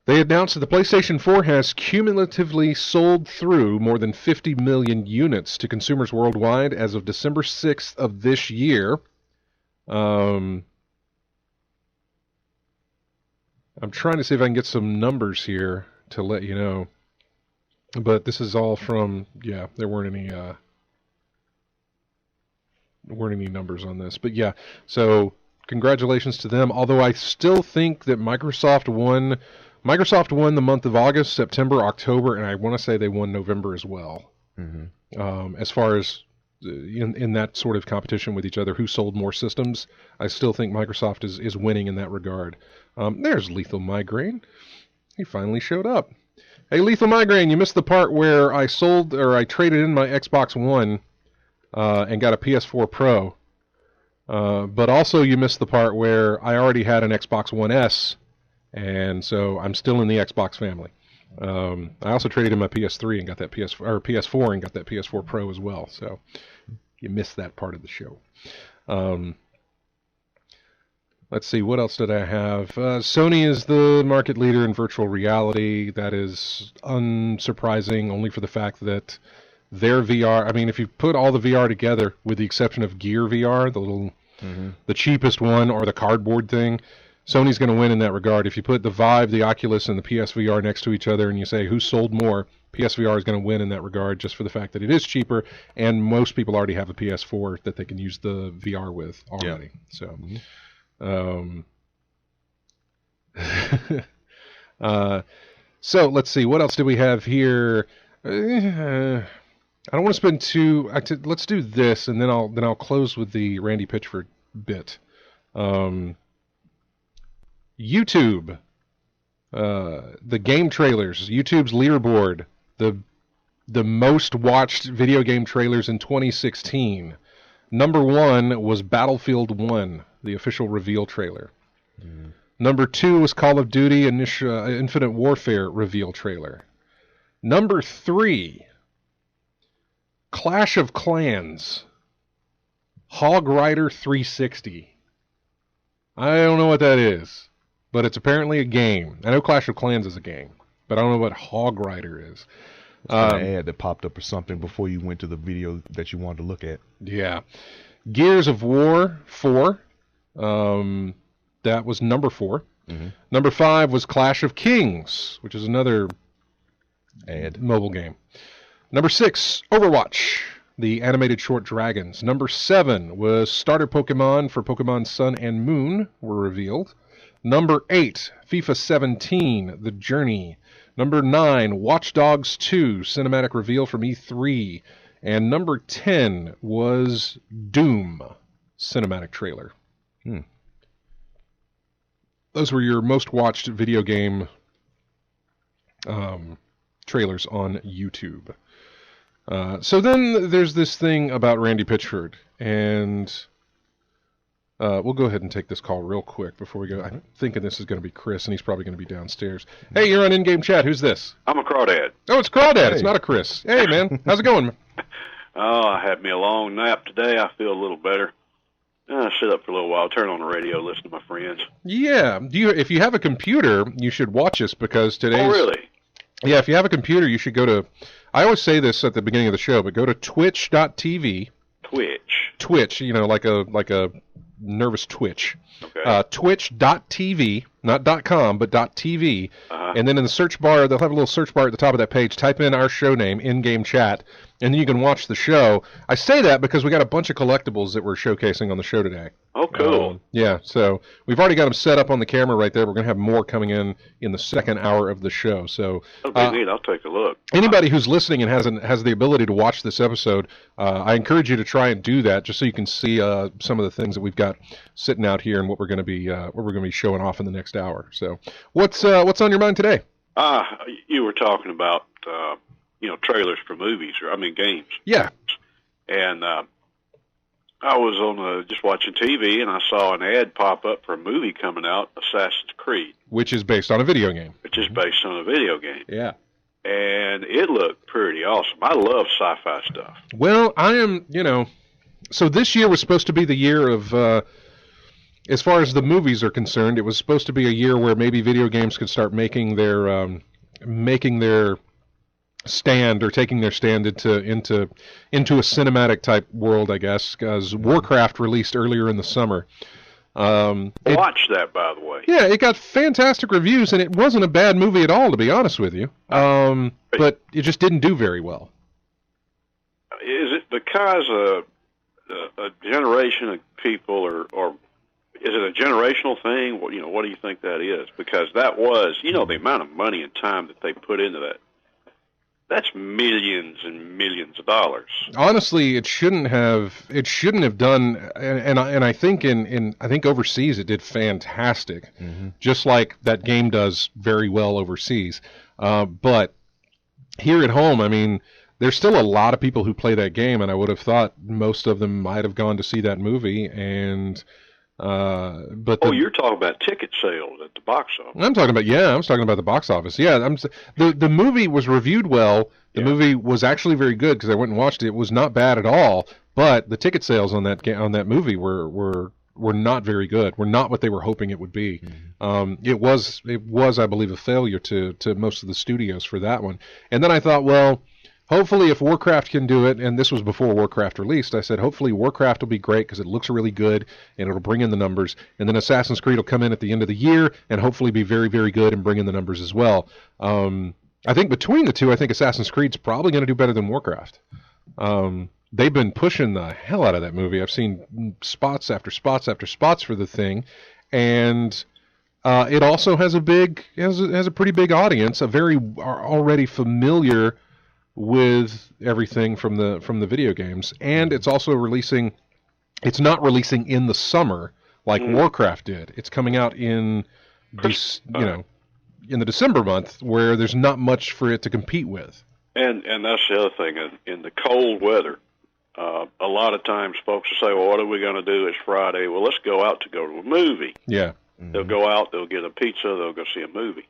They announced that the PlayStation 4 has cumulatively sold through more than 50 million units to consumers worldwide as of December 6th of this year. I'm trying to see if I can get some numbers here to let you know. But this is all from, there weren't any numbers on this. But yeah, so congratulations to them. Although I still think that Microsoft won Microsoft won the month of August, September, October, and I want to say they won November as well. As far as in that sort of competition with each other, who sold more systems, I still think Microsoft is winning in that regard. There's Lethal Migraine. He finally showed up. Hey, Lethal Migraine, you missed the part where I traded in my Xbox One and got a PS4 Pro. But also you missed the part where I already had an Xbox One S, and so I'm still in the Xbox family. I also traded in my PS3 and got that PS4 and got that PS4 Pro as well. So you missed that part of the show. Let's see, what else did I have? Sony is the market leader in virtual reality. That is unsurprising, only for the fact that their VR, I mean, if you put all the VR together, with the exception of Gear VR, the cheapest one, or the cardboard thing, Sony's going to win in that regard. If you put the Vive, the Oculus, and the PSVR next to each other and you say who sold more, PSVR is going to win in that regard, just for the fact that it is cheaper, and most people already have a PS4 that they can use the VR with already. Yeah. So, so let's see, what else do we have here? I don't want to spend let's do this, and then I'll close with the Randy Pitchford bit. YouTube, the game trailers, YouTube's leaderboard, the most watched video game trailers in 2016. Number 1 was Battlefield 1, the official reveal trailer. Number 2 was Call of Duty Infinite Warfare reveal trailer. Number 3, Clash of Clans, Hog Rider 360. I don't know what that is, but it's apparently a game. I know Clash of Clans is a game, but I don't know what Hog Rider is. It's an ad that popped up or something before you went to the video that you wanted to look at. Yeah. Gears of War 4. That was number 4. Number 5 was Clash of Kings, which is another mobile game. Number 6, Overwatch, the animated short dragons. Number 7 was starter Pokemon for Pokemon Sun and Moon were revealed. Number 8, FIFA 17, The Journey. Number 9, Watch Dogs 2, cinematic reveal from E3. And number 10 was Doom, cinematic trailer. Those were your most watched video game trailers on YouTube. So then there's this thing about Randy Pitchford, and we'll go ahead and take this call real quick before we go. I'm thinking this is going to be Chris, and he's probably going to be downstairs. Hey, you're on In-Game Chat. Who's this? I'm a Crawdad. Oh, it's Crawdad. Hey. It's not a Chris. Hey, man. How's it going? Oh, I had me a long nap today. I feel a little better. I sit up for a little while, turn on the radio, listen to my friends. Yeah. If you have a computer, you should watch us, because today's... Oh, really? Yeah, if you have a computer, you should go to... I always say this at the beginning of the show, but go to twitch.tv. Twitch, you know, like a nervous twitch. Okay. Twitch.tv, not .com, but .tv. And then in the search bar, they'll have a little search bar at the top of that page. Type in our show name, In-Game Chat, and then you can watch the show. I say that because we got a bunch of collectibles that we're showcasing on the show today. Oh, cool. Yeah, so we've already got them set up on the camera right there. We're going to have more coming in the second hour of the show. So That'll be neat. I'll take a look. Anybody who's listening and has the ability to watch this episode, I encourage you to try and do that, just so you can see some of the things that we've got sitting out here and what we're going to be showing off in the next hour. So what's on your mind today? You were talking about trailers for movies, games. Yeah. And I was just watching TV, and I saw an ad pop up for a movie coming out, Assassin's Creed. Which is based on a video game. Which is based on a video game. Yeah. And it looked pretty awesome. I love sci-fi stuff. Well, I am, so this year was supposed to be the year of, as far as the movies are concerned, it was supposed to be a year where maybe video games could start making their stand, or taking their stand into a cinematic type world, I guess, because Warcraft released earlier in the summer. Watch that, by the way. Yeah, it got fantastic reviews, and it wasn't a bad movie at all, to be honest with you. But it just didn't do very well. Is it because a generation of people, or is Is it a generational thing? What do you think that is? Because that was, the amount of money and time that they put into that. That's millions and millions of dollars. Honestly, it shouldn't have done, and I think I think overseas it did fantastic, just like that game does very well overseas. But here at home, I mean, there's still a lot of people who play that game, and I would have thought most of them might have gone to see that movie. And but you're talking about ticket sales at the box office. I was talking about the box office. Yeah, the movie was reviewed well. The movie was actually very good because I went and watched it. It was not bad at all. But the ticket sales on that movie were not very good. Were not what they were hoping it would be. It was, I believe, a failure to most of the studios for that one. And then I thought, well, hopefully if Warcraft can do it, and this was before Warcraft released, I said hopefully Warcraft will be great because it looks really good and it'll bring in the numbers. And then Assassin's Creed will come in at the end of the year and hopefully be very, very good and bring in the numbers as well. I think between the two, I think Assassin's Creed's probably going to do better than Warcraft. They've been pushing the hell out of that movie. I've seen spots after spots after spots for the thing, and it also has a pretty big audience, already familiar with everything from the video games, and it's also releasing. It's not releasing in the summer like Warcraft did. It's coming out in this, in the December month where there's not much for it to compete with. And that's the other thing. In the cold weather, a lot of times folks will say, well, what are we going to do? It's Friday. Well, let's go out to go to a movie. Yeah. They'll go out, they'll get a pizza, they'll go see a movie.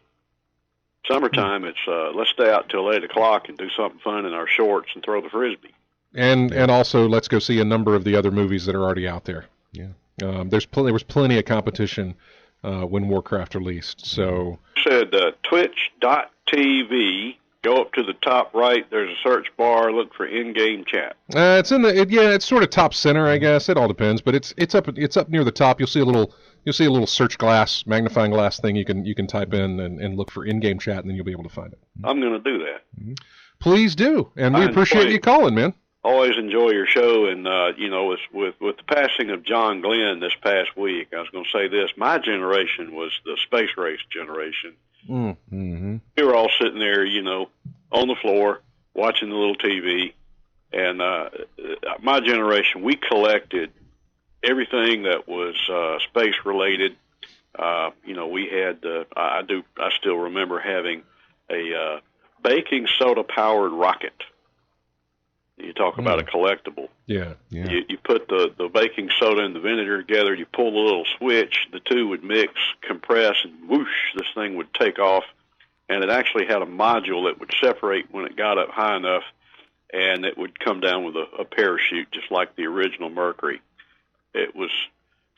Summertime, it's let's stay out until 8 o'clock and do something fun in our shorts and throw the Frisbee. And also let's go see a number of the other movies that are already out there. Yeah. There was plenty of competition when Warcraft released. So said twitch.tv. Go up to the top right. There's a search bar. Look for in-game chat. It's in it's sort of top center, I guess. It all depends, but it's up near the top. You'll see a little search glass, magnifying glass thing. You can type in and look for in-game chat, and then you'll be able to find it. I'm going to do that. Mm-hmm. Please do, and we appreciate you calling, man. Always enjoy your show, and with the passing of John Glenn this past week, I was going to say this: my generation was the space race generation. Mm-hmm. We were all sitting there, on the floor watching the little TV, and my generation, we collected everything that was space related. We had I still remember having a baking soda powered rocket. You talk about a collectible. Yeah. You put the baking soda and the vinegar together, you pull the little switch, the two would mix, compress, and whoosh, this thing would take off. And it actually had a module that would separate when it got up high enough, and it would come down with a parachute, just like the original Mercury. It was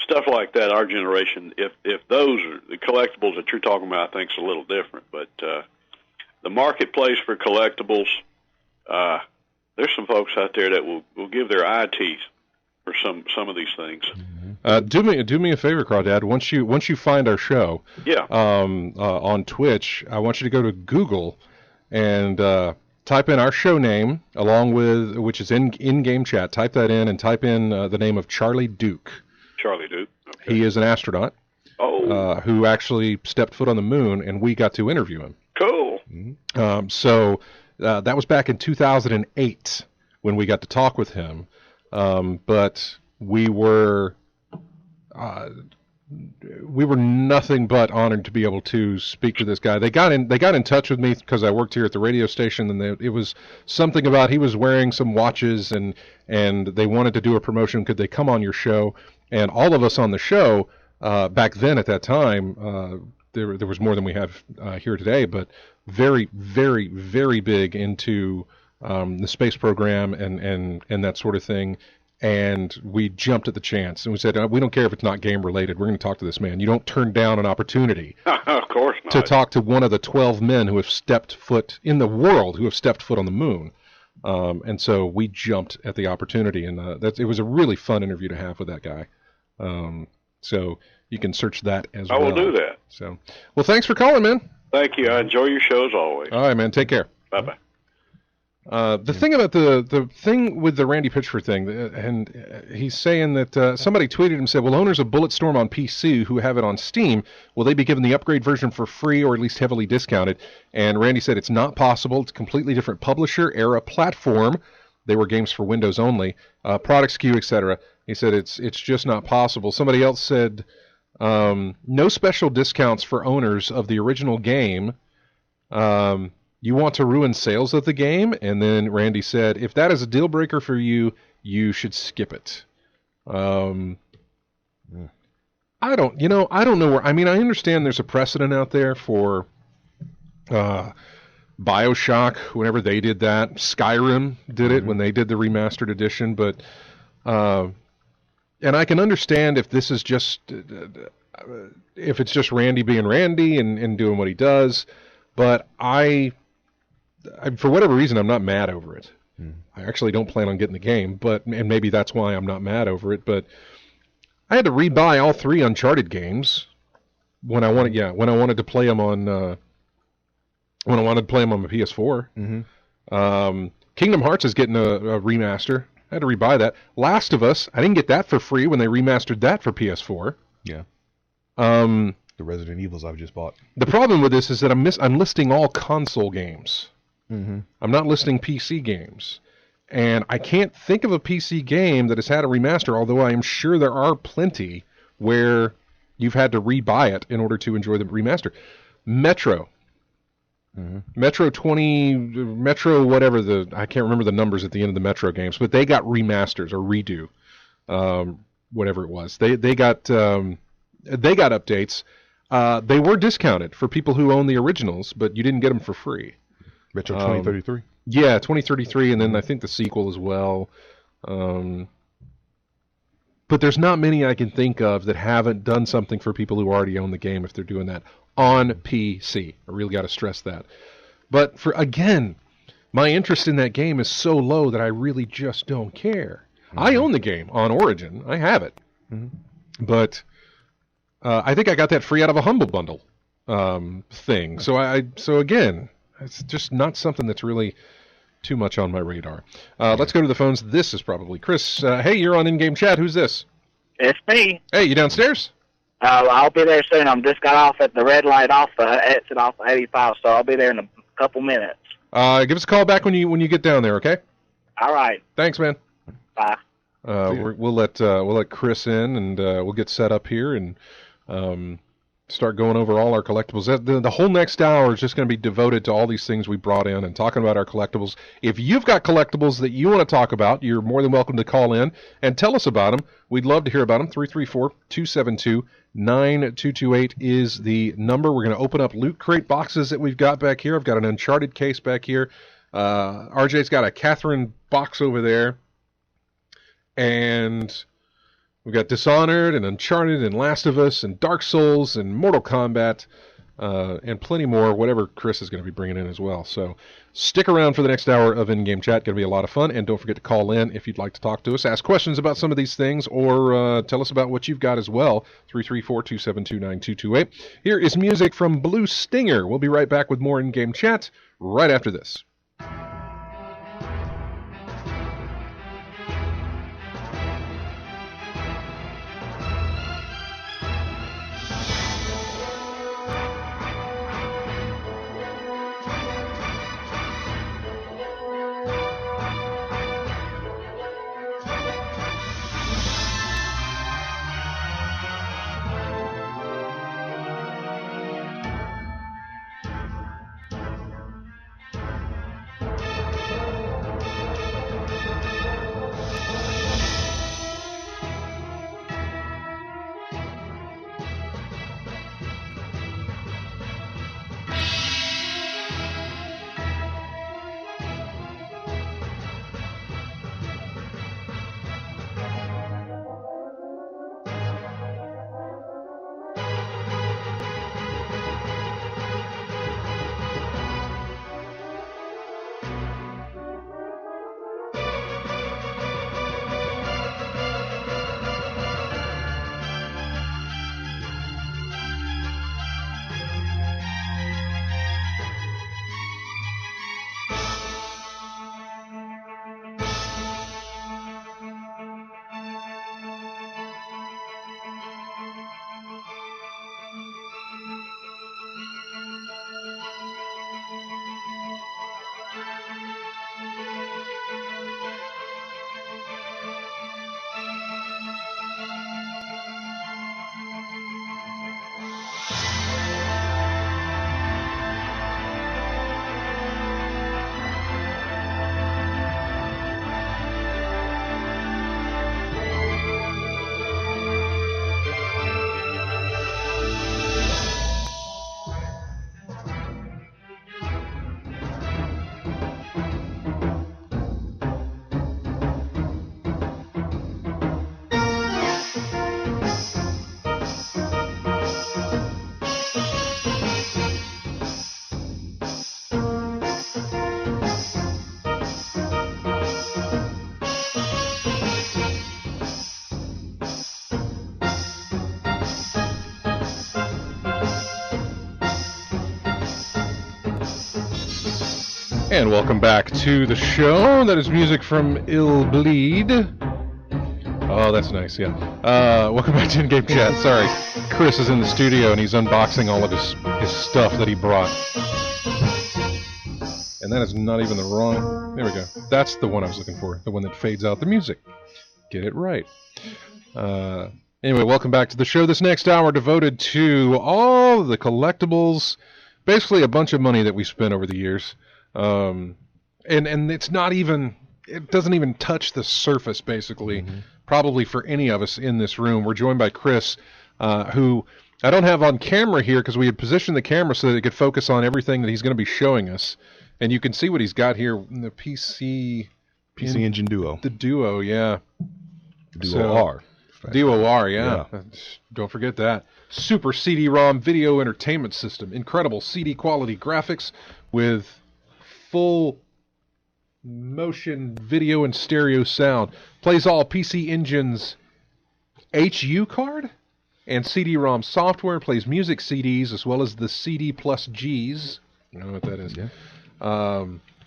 stuff like that. Our generation, if those are the collectibles that you're talking about, I think is a little different. But the marketplace for collectibles, there's some folks out there that will give their eye teeth for some of these things. Do me a favor, Crawdad. Once you find our show, on Twitch, I want you to go to Google and type in our show name along with which is in-game chat. Type that in and type in the name of Charlie Duke. Charlie Duke. Okay. He is an astronaut. Who actually stepped foot on the moon, and we got to interview him. Cool. So that was back in 2008 when we got to talk with him. But we were nothing but honored to be able to speak to this guy. They got in touch with me because I worked here at the radio station, and it was something about he was wearing some watches, and they wanted to do a promotion. Could they come on your show? And all of us on the show back then at that time, there was more than we have here today, but very, very, very big into the space program and that sort of thing. And we jumped at the chance, and we said, we don't care if it's not game related. We're going to talk to this man. You don't turn down an opportunity of course not. To talk to one of the 12 men who have stepped foot in the world, who have stepped foot on the moon. And so we jumped at the opportunity, and it was a really fun interview to have with that guy. So you can search that as well. I will do that. So, well, thanks for calling, man. Thank you. I enjoy your show as always. All right, man. Take care. Bye-bye. The thing about the thing with the Randy Pitchford thing, and he's saying that somebody tweeted and said, well, owners of Bulletstorm on PC who have it on Steam, will they be given the upgrade version for free or at least heavily discounted? And Randy said it's not possible. It's a completely different publisher, era, platform. They were games for Windows only, product SKU, etc. He said it's just not possible. Somebody else said no special discounts for owners of the original game. You want to ruin sales of the game? And then Randy said, if that is a deal breaker for you, you should skip it. I don't know where, I mean, I understand there's a precedent out there for BioShock, whenever they did that. Skyrim did it when they did the remastered edition, but, and I can understand if this is just, if it's just Randy being Randy and doing what he does, but I for whatever reason, I'm not mad over it. I actually don't plan on getting the game, and maybe that's why I'm not mad over it, but I had to rebuy all 3 Uncharted games when I wanted to play them on my PS4. Kingdom Hearts is getting a remaster. I had to rebuy that. Last of Us, I didn't get that for free when they remastered that for PS4. Yeah. The Resident Evils I've just bought. The problem with this is that I'm listing all console games. I'm not listing PC games. And I can't think of a PC game that has had a remaster, although I am sure there are plenty where you've had to rebuy it in order to enjoy the remaster. Metro. Metro whatever I can't remember the numbers at the end of the Metro games, but they got remasters or redo, whatever it was. They got updates. They were discounted for people who own the originals, but you didn't get them for free. Metro 2033? Yeah, 2033, and then I think the sequel as well. But there's not many I can think of that haven't done something for people who already own the game if they're doing that on PC. I really got to stress that. But again, my interest in that game is so low that I really just don't care. I own the game on Origin. I have it. But I think I got that free out of a Humble Bundle thing. So again, it's just not something that's really too much on my radar. Let's go to the phones. This is probably Chris. Hey, you're on In-Game Chat. Who's this? It's me. Hey, you downstairs? I'll be there soon. I'm just got off at the red light off the exit off 85, so I'll be there in a couple minutes. Give us a call back when you get down there, okay? All right. Thanks, man. Bye. We'll let Chris in, and we'll get set up here and start going over all our collectibles. The whole next hour is just going to be devoted to all these things we brought in and talking about our collectibles. If you've got collectibles that you want to talk about, you're more than welcome to call in and tell us about them. We'd love to hear about them. 334-272-9228 is the number. We're going to open up Loot Crate boxes that we've got back here. I've got an Uncharted case back here. RJ's got a Catherine box over there. And we've got Dishonored and Uncharted and Last of Us and Dark Souls and Mortal Kombat and plenty more, whatever Chris is going to be bringing in as well. So stick around for the next hour of In-Game Chat. Going to be a lot of fun. And don't forget to call in if you'd like to talk to us, ask questions about some of these things, or tell us about what you've got as well. 334-272-9228. Here is music from Blue Stinger. We'll be right back with more In-Game Chat right after this. And welcome back to the show. That is music from Ill Bleed. Oh, that's nice, yeah. Welcome back to In-Game Chat. Sorry, Chris is in the studio and he's unboxing all of his stuff that he brought. And that is not even the wrong... There we go. That's the one I was looking for. The one that fades out the music. Get it right. Anyway, welcome back to the show. This next hour devoted to all the collectibles. Basically a bunch of money that we spent over the years. And it's not even... It doesn't even touch the surface, basically. Probably for any of us in this room. We're joined by Chris, who I don't have on camera here because we had positioned the camera so that it could focus on everything that he's going to be showing us. And you can see what he's got here in the PC Engine Duo. The Duo, yeah. Duo R. Duo R, yeah. Don't forget that. Super CD-ROM video entertainment system. Incredible CD quality graphics with full motion video and stereo sound. Plays all PC Engine's HU card and CD-ROM software. Plays music CDs as well as the CD plus Gs. You know what that is. Yeah.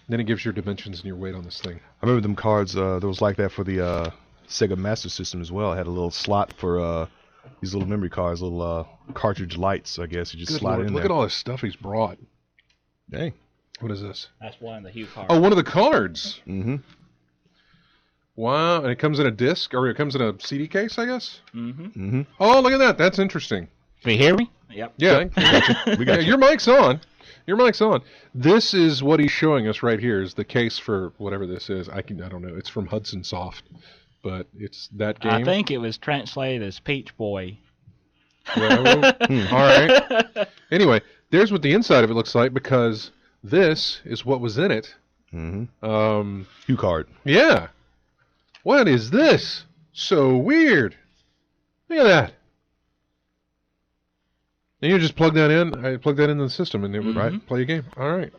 Then it gives your dimensions and your weight on this thing. I remember them cards, there was like that for the Sega Master System as well. It had a little slot for these little memory cards, little cartridge lights, I guess. You just slide in there. Look at all this stuff he's brought. Dang. What is this? That's one of the Hue cards. Oh, one of the cards. Mm-hmm. Wow, and it comes in a disc, or it comes in a CD case, I guess? Mm-hmm. Mm-hmm. Oh, look at that. That's interesting. Can you hear me? Yep. Yeah. We got you. Your mic's on. Your mic's on. This is what he's showing us right here is the case for whatever this is. I don't know. It's from Hudson Soft, but it's that game. I think it was translated as Peach Boy. Well, all right. Anyway, there's what the inside of it looks like because this is what was in it. Mm-hmm. Hue card. Yeah. What is this? So weird. Look at that. And you just plug that in. I plugged that into the system, and it would play a game. All right.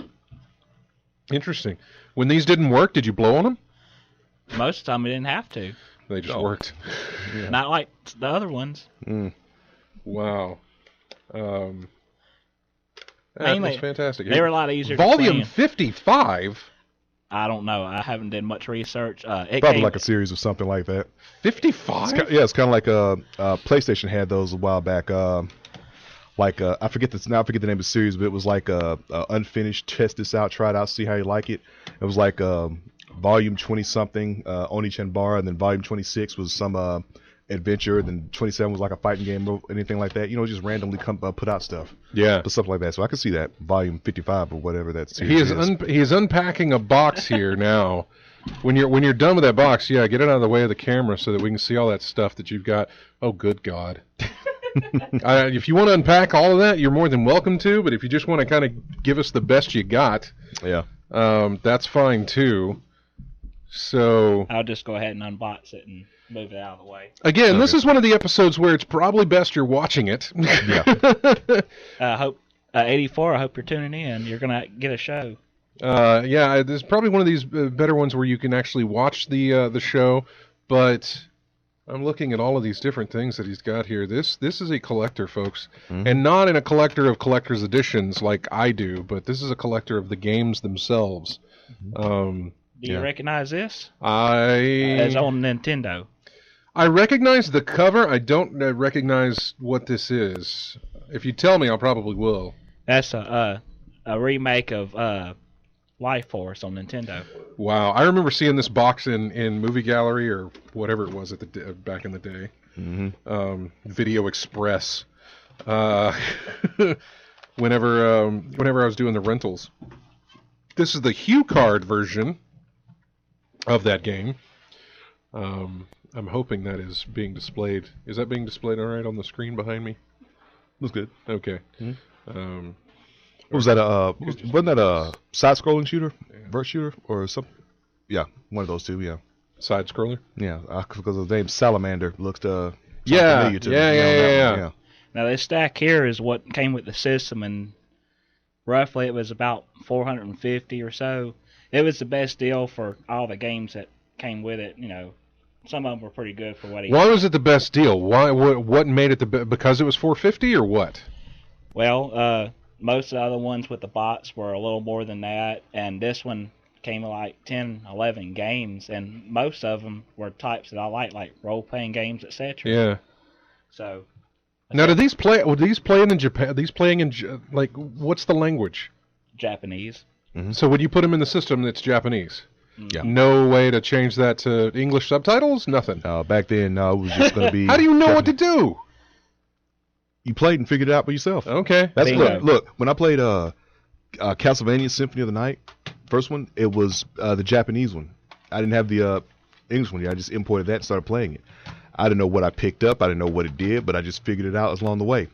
Interesting. When these didn't work, did you blow on them? Most of the time, we didn't have to. They just worked. Yeah. Not like the other ones. Wow. Mainly, that's fantastic. They were a lot easier Volume to 55? I don't know. I haven't done much research. Probably like a series or something like that. 55? It's kind of like PlayStation had those a while back. I forget the name of the series, but it was like unfinished. Test this out, try it out, see how you like it. It was like volume 20 something, Oni-Chanbara, and then volume 26 was some adventure, then 27 was like a fighting game or anything like that. You know, just randomly put out stuff. Yeah, but stuff like that. So I can see that volume 55 or whatever that series is. He is unpacking a box here now. When you're done with that box, get it out of the way of the camera so that we can see all that stuff that you've got. Oh, good God. If you want to unpack all of that, you're more than welcome to. But if you just want to kind of give us the best you got, that's fine too. So I'll just go ahead and unbox it and move it out of the way. Again, this is one of the episodes where it's probably best you're watching it. I hope 84. I hope you're tuning in. You're gonna get a show. There's probably one of these better ones where you can actually watch the show, but. I'm looking at all of these different things that he's got here. This is a collector, folks, and not in a collector of collector's editions like I do, but this is a collector of the games themselves. Do you recognize this? It's on Nintendo. I recognize the cover. I don't recognize what this is. If you tell me, I probably will. That's a remake of Life Force on Nintendo. Wow, I remember seeing this box in Movie Gallery or whatever it was back in the day. Video Express. Whenever I was doing the rentals. This is the Hue card version of that game. I'm hoping that is being displayed. Is that being displayed all right on the screen behind me? Looks good. Okay. What was that? Wasn't that a side-scrolling shooter, vert shooter, or something? Yeah, one of those two. Yeah, side scroller. Yeah, because the name Salamander looks familiar to me. Yeah. Now this stack here is what came with the system, and roughly it was about $450 or so. It was the best deal for all the games that came with it. You know, some of them were pretty good for what he. Why was it the best deal? Why? What made it because it was $450 or what? Well, most of the other ones with the bots were a little more than that, and this one came with like 10, 11 games, and most of them were types that I like role-playing games, etc. Yeah. So. Now, do these play? Were these playing in Japan? Are these playing in like what's the language? Japanese. Mm-hmm. So when you put them in the system, it's Japanese. Yeah. No way to change that to English subtitles. Nothing. Back then, no, it was just going to be. How do you know what to do? You played and figured it out by yourself. Okay. That's Bingo. look. When I played Castlevania Symphony of the Night, first one, it was the Japanese one. I didn't have the English one yet. I just imported that and started playing it. I didn't know what I picked up. I didn't know what it did, but I just figured it out along the way.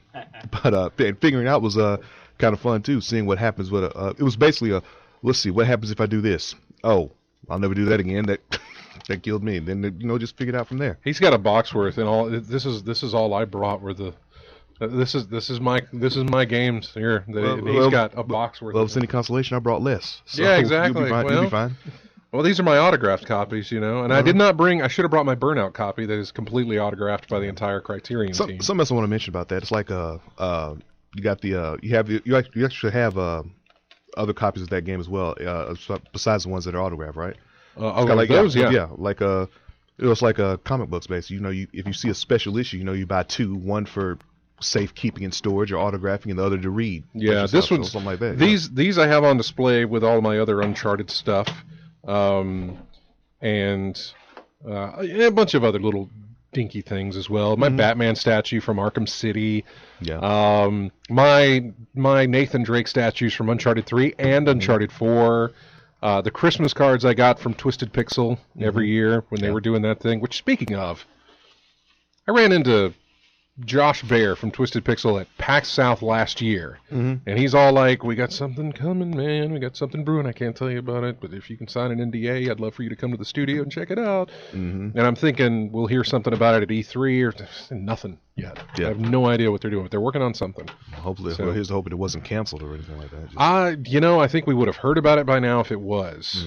But and figuring it out was kind of fun too. Seeing what happens with it was basically let's see what happens if I do this. Oh, I'll never do that again. That killed me. Then just figure it out from there. He's got a box worth, and all. This is all I brought. Were the this is my games here. He's got a box worth. Well, if it's any consolation, I brought less. So yeah, exactly. You'll be fine. Well, these are my autographed copies, and I did not bring. I should have brought my Burnout copy that is completely autographed by the entire Criterion team. Something else I want to mention about that. It's like you got you actually have other copies of that game as well, besides the ones that are autographed, right? Like those, yeah. Like it was like comic books basically. If you see a special issue, you buy two, one for safekeeping and storage or autographing, and the other to read. Yeah, this one's something like that. These I have on display with all my other Uncharted stuff, and a bunch of other little dinky things as well. My Batman statue from Arkham City. Yeah. My Nathan Drake statues from Uncharted 3 and Uncharted 4. The Christmas cards I got from Twisted Pixel every year when they were doing that thing. Which, speaking of, I ran into Josh Baer from Twisted Pixel at PAX South last year, and he's all like, "We got something coming, man. We got something brewing. I can't tell you about it, but if you can sign an NDA, I'd love for you to come to the studio and check it out." And I'm thinking we'll hear something about it at E3 or nothing yet. Yeah. I have no idea what they're doing, but they're working on something. Hopefully, So- here's hoping it wasn't canceled or anything like that. Just- I think we would have heard about it by now if it was,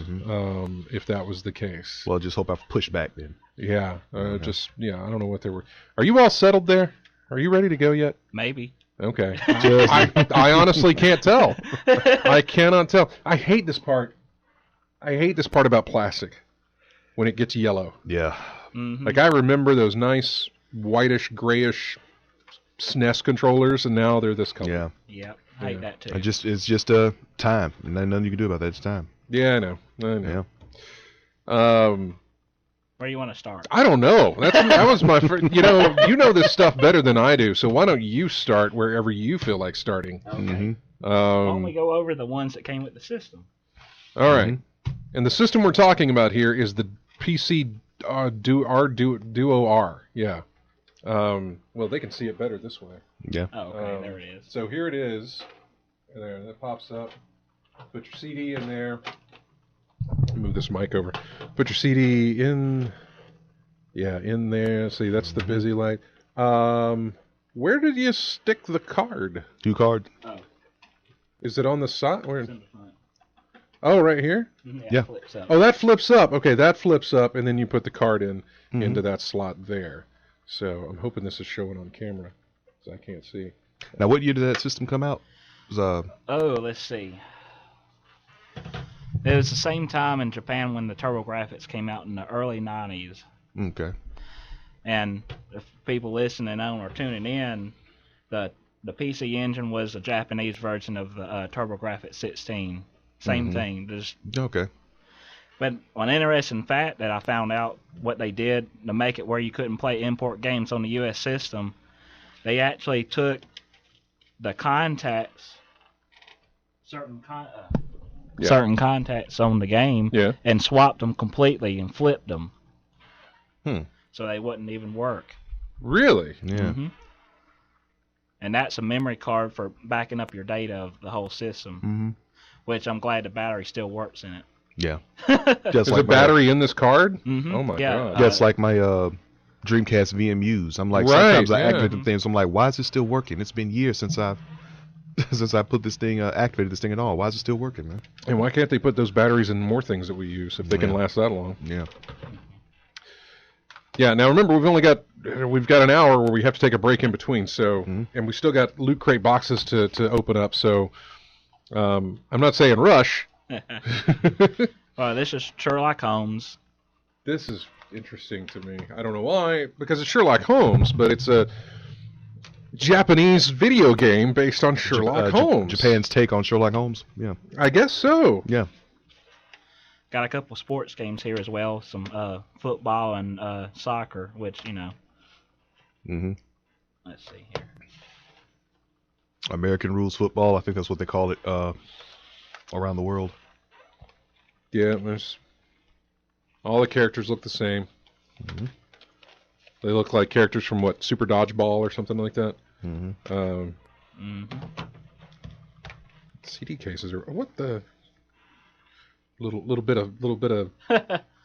if that was the case. well, just hope I've pushed back then. Yeah, I don't know what they were. Are you all settled there? Are you ready to go yet? Maybe. Okay. I honestly can't tell. I cannot tell. I hate this part. I hate this part about plastic when it gets yellow. Yeah. Like, I remember those nice whitish, grayish SNES controllers, and now they're this color. Yeah. Yep. I hate that too. It's just time, and there's nothing you can do about that. It's time. Yeah, I know. Yeah. Where do you want to start? I don't know. That was my first. You know this stuff better than I do. So why don't you start wherever you feel like starting? Okay. Why don't we go over the ones that came with the system? All right. And the system we're talking about here is the PC Duo R. Yeah. Well, they can see it better this way. Yeah. Oh, okay. There it is. So here it is. There, that pops up. Put your CD in there. Move this mic over. Put your CD in. Yeah, in there. See, that's the busy light. Where did you stick the card? Do card. Oh, Is it on the side? Where? it's in the front. Oh, right here. Yeah. It flips up. Oh, that flips up. Okay, that flips up, and then you put the card in into that slot there. So I'm hoping this is showing on camera, because I can't see. Now, what year did that system come out? It was Oh, let's see. It was the same time in Japan when the TurboGrafx came out in the early 90s. okay. And if people listening on or tuning in, the PC Engine was the Japanese version of the TurboGrafx 16. Same thing. Just, Okay. but an interesting fact that I found out what they did to make it where you couldn't play import games on the U.S. system, they actually took the contacts, certain contacts on the game, and swapped them completely and flipped them. So they wouldn't even work. Really? Yeah. And that's a memory card for backing up your data of the whole system, which I'm glad the battery still works in it. Yeah. There's a battery in this card? Mhm. Oh my Yeah, god. That's like my Dreamcast VMUs. I'm like, Right, sometimes I yeah. activate the things. I'm like, why is it still working? It's been years since I put this thing, activated this thing at all. Why is it still working, man? And why can't they put those batteries in more things that we use if they can last that long? Yeah. Yeah. Now remember, we've got an hour where we have to take a break in between. So, and we still got loot crate boxes to open up. So, I'm not saying rush. Well, this is Sherlock Holmes. This is interesting to me. I don't know why, because it's Sherlock Holmes, but it's a Japanese video game based on Sherlock Holmes. Japan's take on Sherlock Holmes. Yeah. I guess so. Yeah. Got a couple sports games here as well. Some football and soccer, which, Mm-hmm. Let's see here. American rules football. I think that's what they call it around the world. Yeah, there's all the characters look the same. Mm-hmm. They look like characters from what, Super Dodgeball or something like that. Mm-hmm. CD cases are what the little bit of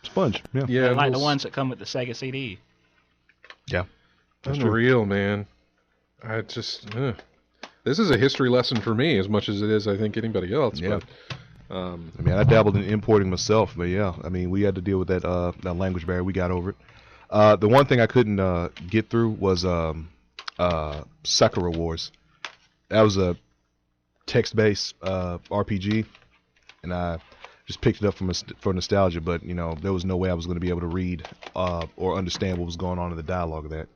Sponge. Yeah. yeah, like the ones that come with the Sega CD. Yeah. That's unreal, man. I just this is a history lesson for me as much as it is I think anybody else. Yeah. But, I mean, I dabbled in importing myself, but yeah, I mean, we had to deal with that language barrier. We got over it. The one thing I couldn't get through was Sakura Wars. That was a text-based RPG, and I just picked it up for nostalgia. But there was no way I was going to be able to read or understand what was going on in the dialogue of that.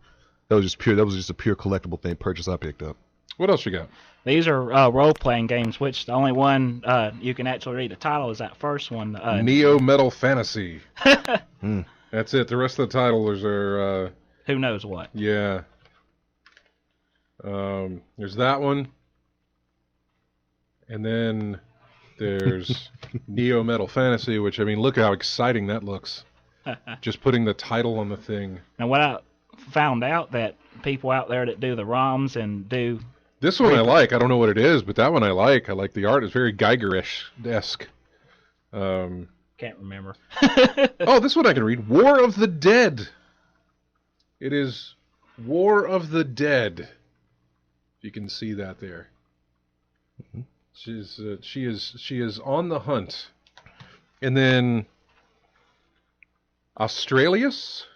That was just a pure collectible thing purchase I picked up. what else you got? These are role-playing games, which the only one you can actually read the title is that first one. Neo Metal Fantasy. That's it. The rest of the titles are Who knows what? yeah. There's that one. And then there's Neo Metal Fantasy, which, I mean, look how exciting that looks. Just putting the title on the thing. And what I found out that people out there that do the ROMs and do... This one I like. I don't know what it is, but that one I like. I like the art. It's very Geiger-esque. Can't remember. Oh, this one I can read. War of the Dead. It is War of the Dead. You can see that there. She is on the hunt. And then Australius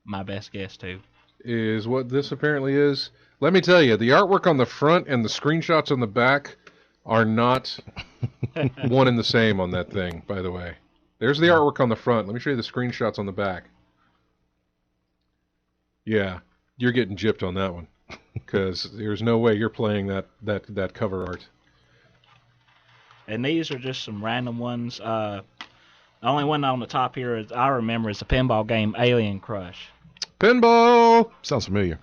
My best guess, too. is what this apparently is. Let me tell you, the artwork on the front and the screenshots on the back are not one and the same on that thing, by the way. There's the artwork on the front. Let me show you the screenshots on the back. Yeah, you're getting gypped on that one. Because there's no way you're playing that cover art. And these are just some random ones. The only one on the top here is I remember is the pinball game Alien Crush. Pinball! Sounds familiar.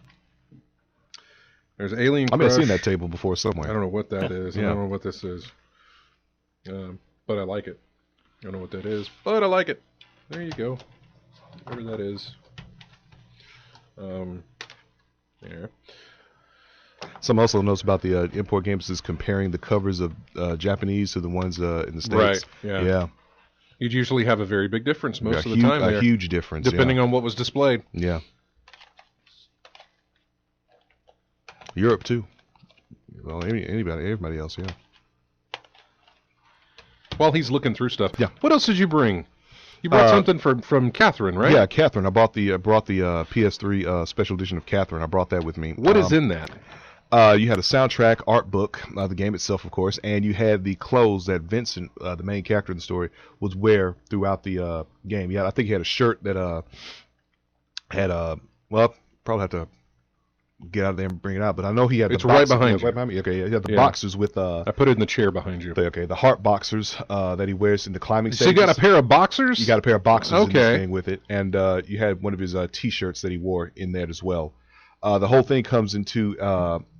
There's Alien I Crush. may have seen that table before somewhere. I don't know what that is. Yeah. I don't know what this is. But I like it. I don't know what that is, but I like it. There you go. Whatever that is. There. Some also notes about the import games is comparing the covers of Japanese to the ones in the States. Right, yeah. Yeah. You'd usually have a very big difference most of the huge, time there. A huge difference. Depending on what was displayed. Yeah. Europe too. Well, everybody else, yeah. While he's looking through stuff. Yeah. What else did you bring? You brought something from Catherine, right? Yeah, Catherine. I brought the PS3 special edition of Catherine. I brought that with me. What is in that? You had a soundtrack, art book, the game itself, of course, and you had the clothes that Vincent, the main character in the story, would wear throughout the game. Yeah, I think he had a shirt that had well, probably have to get out of there and bring it out, but I know he had It's the right boxers, behind you. right behind me. Okay, he had the Yeah. boxers with I put it in the chair behind you. the heart boxers that he wears in the climbing So you stages. got a pair of boxers? You got a pair of boxers in this Okay. thing with it, and you had one of his T-shirts that he wore in there as well. The whole thing comes into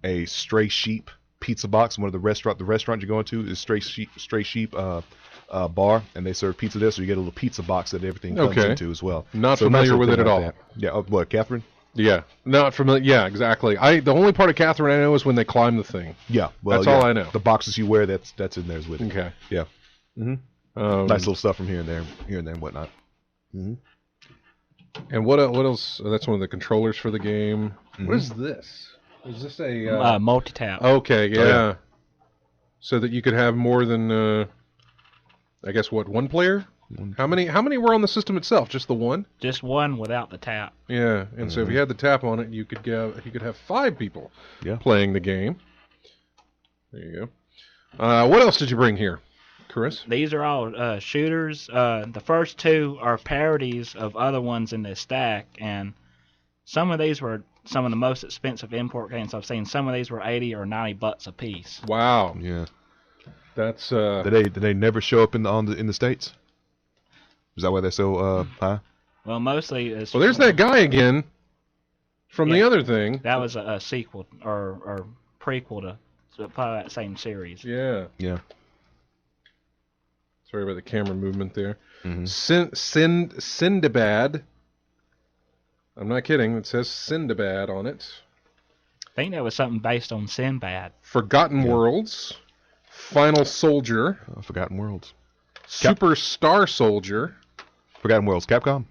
a Stray Sheep pizza box. One of the restaurant you're going to is Stray Sheep bar, and they serve pizza there, so you get a little pizza box that everything comes Okay. into as well. Not So a nice familiar little with thing it at like all. that. Yeah, what, Catherine? Yeah. Not familiar. Yeah, exactly. The only part of Catherine I know is when they climb the thing. Yeah, well, That's all I know. The boxes you wear, that's in there with it. Okay. Yeah, nice little stuff from here and there, and whatnot. And what else? Oh, that's one of the controllers for the game. What is this? Is this a... Multi-tap. Okay, yeah. yeah. So that you could have more than, I guess, what, one player How many were on the system itself? Just the one? Just one without the tap. Yeah, and so if you had the tap on it, you could have 5 people playing the game. There you go. What else did you bring here, Chris? These are all shooters. The first 2 are parodies of other ones in this stack, and some of these were some of the most expensive import games I've seen. Some of these were $80 or $90 a piece. Wow. Yeah. That's Did they never show up in the States? Is that why they're so high? Well, mostly it's... Well, there's that guy again from the other thing. That was a sequel or prequel to probably that same series. Yeah. Yeah. Sorry about the camera movement there. Mm-hmm. Sindbad. I'm not kidding. It says Sindbad on it. I think that was something based on Sinbad. Forgotten Worlds. Final Soldier. Forgotten Worlds. Super Star Soldier. Forgotten Worlds. Capcom?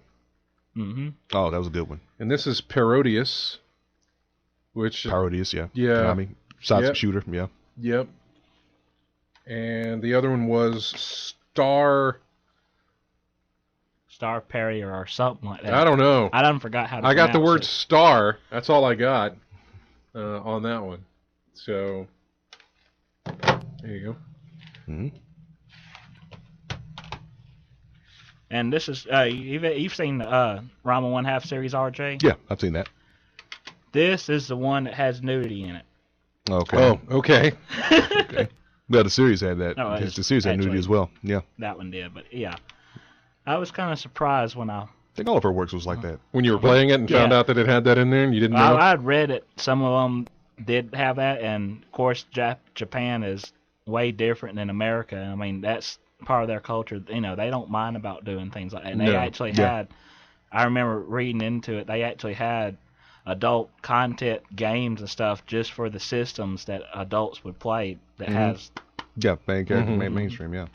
Mm-hmm. Oh, that was a good one. And this is Parodius. Which... Parodius, yeah. Yeah. Konami. Side shooter, yeah. Yep. And the other one was Star Parry or something like that. I don't know. I done forgot how to I got the pronounce word it. star. That's all I got on that one. So, there you go. Mm-hmm. And this is, you've seen Rama 1/2 series, RJ? Yeah, I've seen that. This is the one that has nudity in it. Okay. Oh, okay. Okay. Well, the series had that. No, the series had nudity as well. Yeah. That one did, but yeah. I was kind of surprised when I think all of her works was like that. When you were playing it and found out that it had that in there and you didn't know? I'd read it. Some of them did have that, and of course Japan is way different than America. I mean, that's part of their culture. You know, they don't mind about doing things like that. And they actually had, I remember reading into it, they actually had adult content games and stuff just for the systems that adults would play that has... Yeah, main character, mainstream, yeah.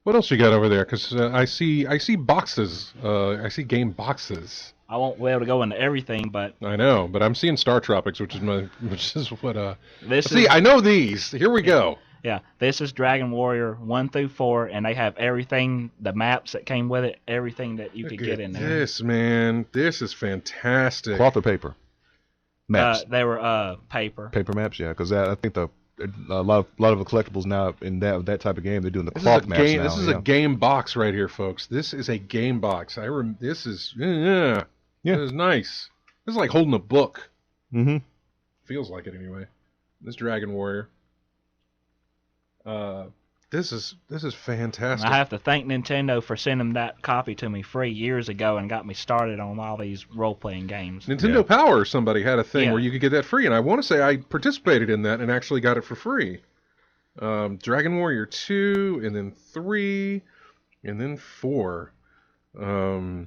What else you got over there? Because I see boxes. I see game boxes. I won't be able to go into everything, but... I know, but I'm seeing Star Tropics, which is what... This I know these. Here we go. Yeah, this is Dragon Warrior 1 through 4, and they have everything, the maps that came with it, everything that you could get in there. This, man. This is fantastic. Cloth or paper? Maps. They were paper. Paper maps, yeah, because I think a lot of the collectibles now in that type of game, they're doing the cloth maps now. This is a game box right here, folks. This is a game box. This is This is nice. This is like holding a book. Mm-hmm. Feels like it anyway. This Dragon Warrior. This is fantastic. I have to thank Nintendo for sending that copy to me free years ago and got me started on all these role-playing games. Nintendo Power, somebody had a thing where you could get that free, and I want to say I participated in that and actually got it for free. Dragon Warrior 2, and then 3, and then 4. 4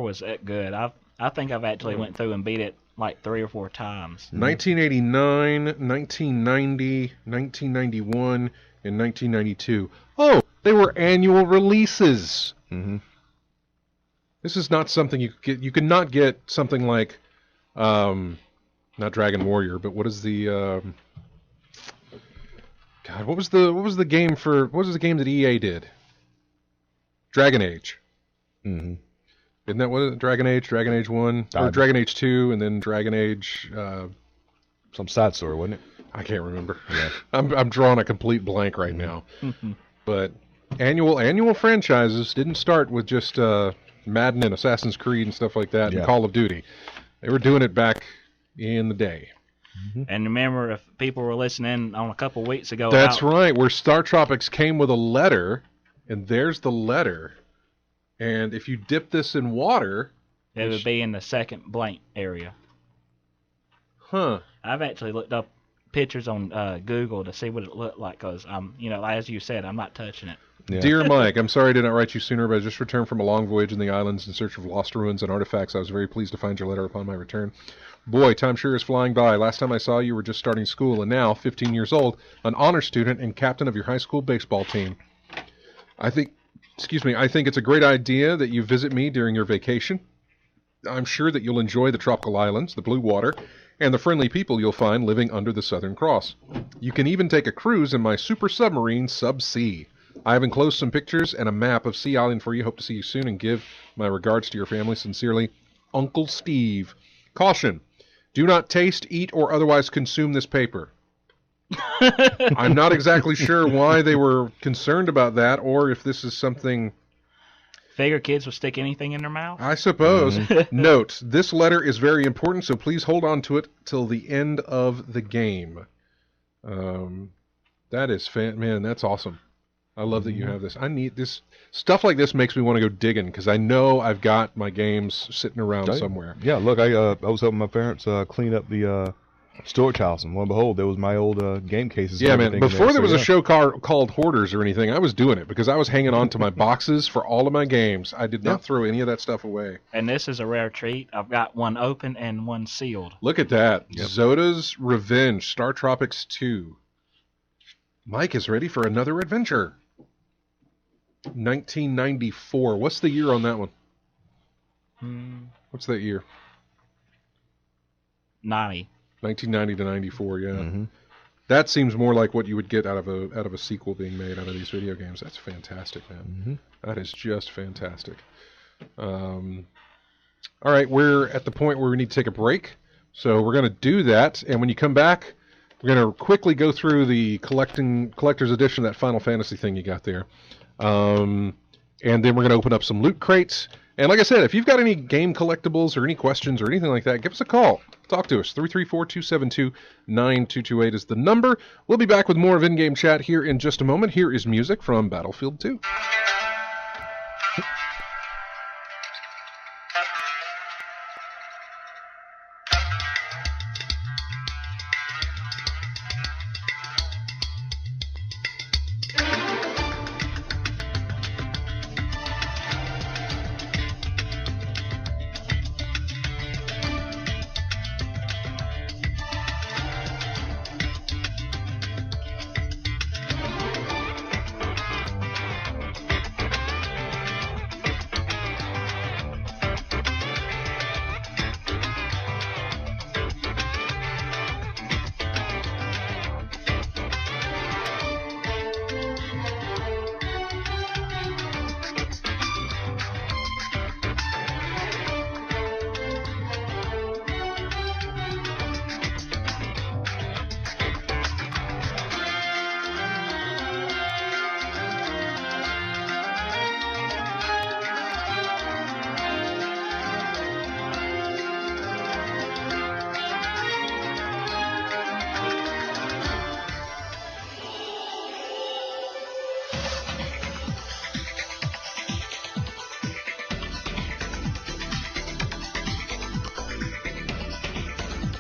was good. I think I've actually went through and beat it like 3 or 4 times. 1989, 1990, 1991, and 1992. Oh, they were annual releases. Mm-hmm. This is not something you could get. You could not get something like, not Dragon Warrior, but what is the? God, what was the game that EA did? Dragon Age. Mm-hmm. Isn't that what it? Dragon Age 1, or Dragon Age 2, and then Dragon Age... some side story, wasn't it? I can't remember. Yeah. I'm drawing a complete blank right now. But annual franchises didn't start with just Madden and Assassin's Creed and stuff like that and Call of Duty. They were doing it back in the day. Mm-hmm. And remember, if people were listening on a couple weeks ago... That's right, where Star Tropics came with a letter, and there's the letter... And if you dip this in water... It would be in the second blank area. Huh. I've actually looked up pictures on Google to see what it looked like, because, as you said, I'm not touching it. Yeah. Dear Mike, I'm sorry I did not write you sooner, but I just returned from a long voyage in the islands in search of lost ruins and artifacts. I was very pleased to find your letter upon my return. Boy, time sure is flying by. Last time I saw you, you were just starting school, and now, 15 years old, an honor student and captain of your high school baseball team. I think it's a great idea that you visit me during your vacation. I'm sure that you'll enjoy the tropical islands, the blue water, and the friendly people you'll find living under the Southern Cross. You can even take a cruise in my super submarine Sub-C. I have enclosed some pictures and a map of Sea Island for you. Hope to see you soon and give my regards to your family. Sincerely, Uncle Steve. Caution. Do not taste, eat, or otherwise consume this paper. I'm not exactly sure why they were concerned about that, or if this is something... Figure kids would stick anything in their mouth? I suppose. Note, this letter is very important, so please hold on to it till the end of the game. That is man, that's awesome. I love that you have this. I need this. Stuff like this makes me want to go digging, because I know I've got my games sitting around somewhere. Yeah, look, I was helping my parents clean up the storage house, and lo and behold, there was my old game cases. Yeah, man. Before there was a show called Hoarders or anything, I was doing it because I was hanging on to my boxes for all of my games. I did not throw any of that stuff away. And this is a rare treat. I've got one open and one sealed. Look at that. Yep. Zoda's Revenge, Star Tropics 2. Mike is ready for another adventure. 1994. What's the year on that one? What's that year? 90. 1990 to 94, yeah. That seems more like what you would get out of a sequel being made out of these video games. That's fantastic, man. That is just fantastic. All right, we're at the point where we need to take a break, so we're going to do that. And when you come back, we're going to quickly go through the collector's edition of that Final Fantasy thing you got there. And then we're going to open up some loot crates. And like I said, if you've got any game collectibles or any questions or anything like that, give us a call. Talk to us. 334-272-9228 is the number. We'll be back with more of In-Game Chat here in just a moment. Here is music from Battlefield 2.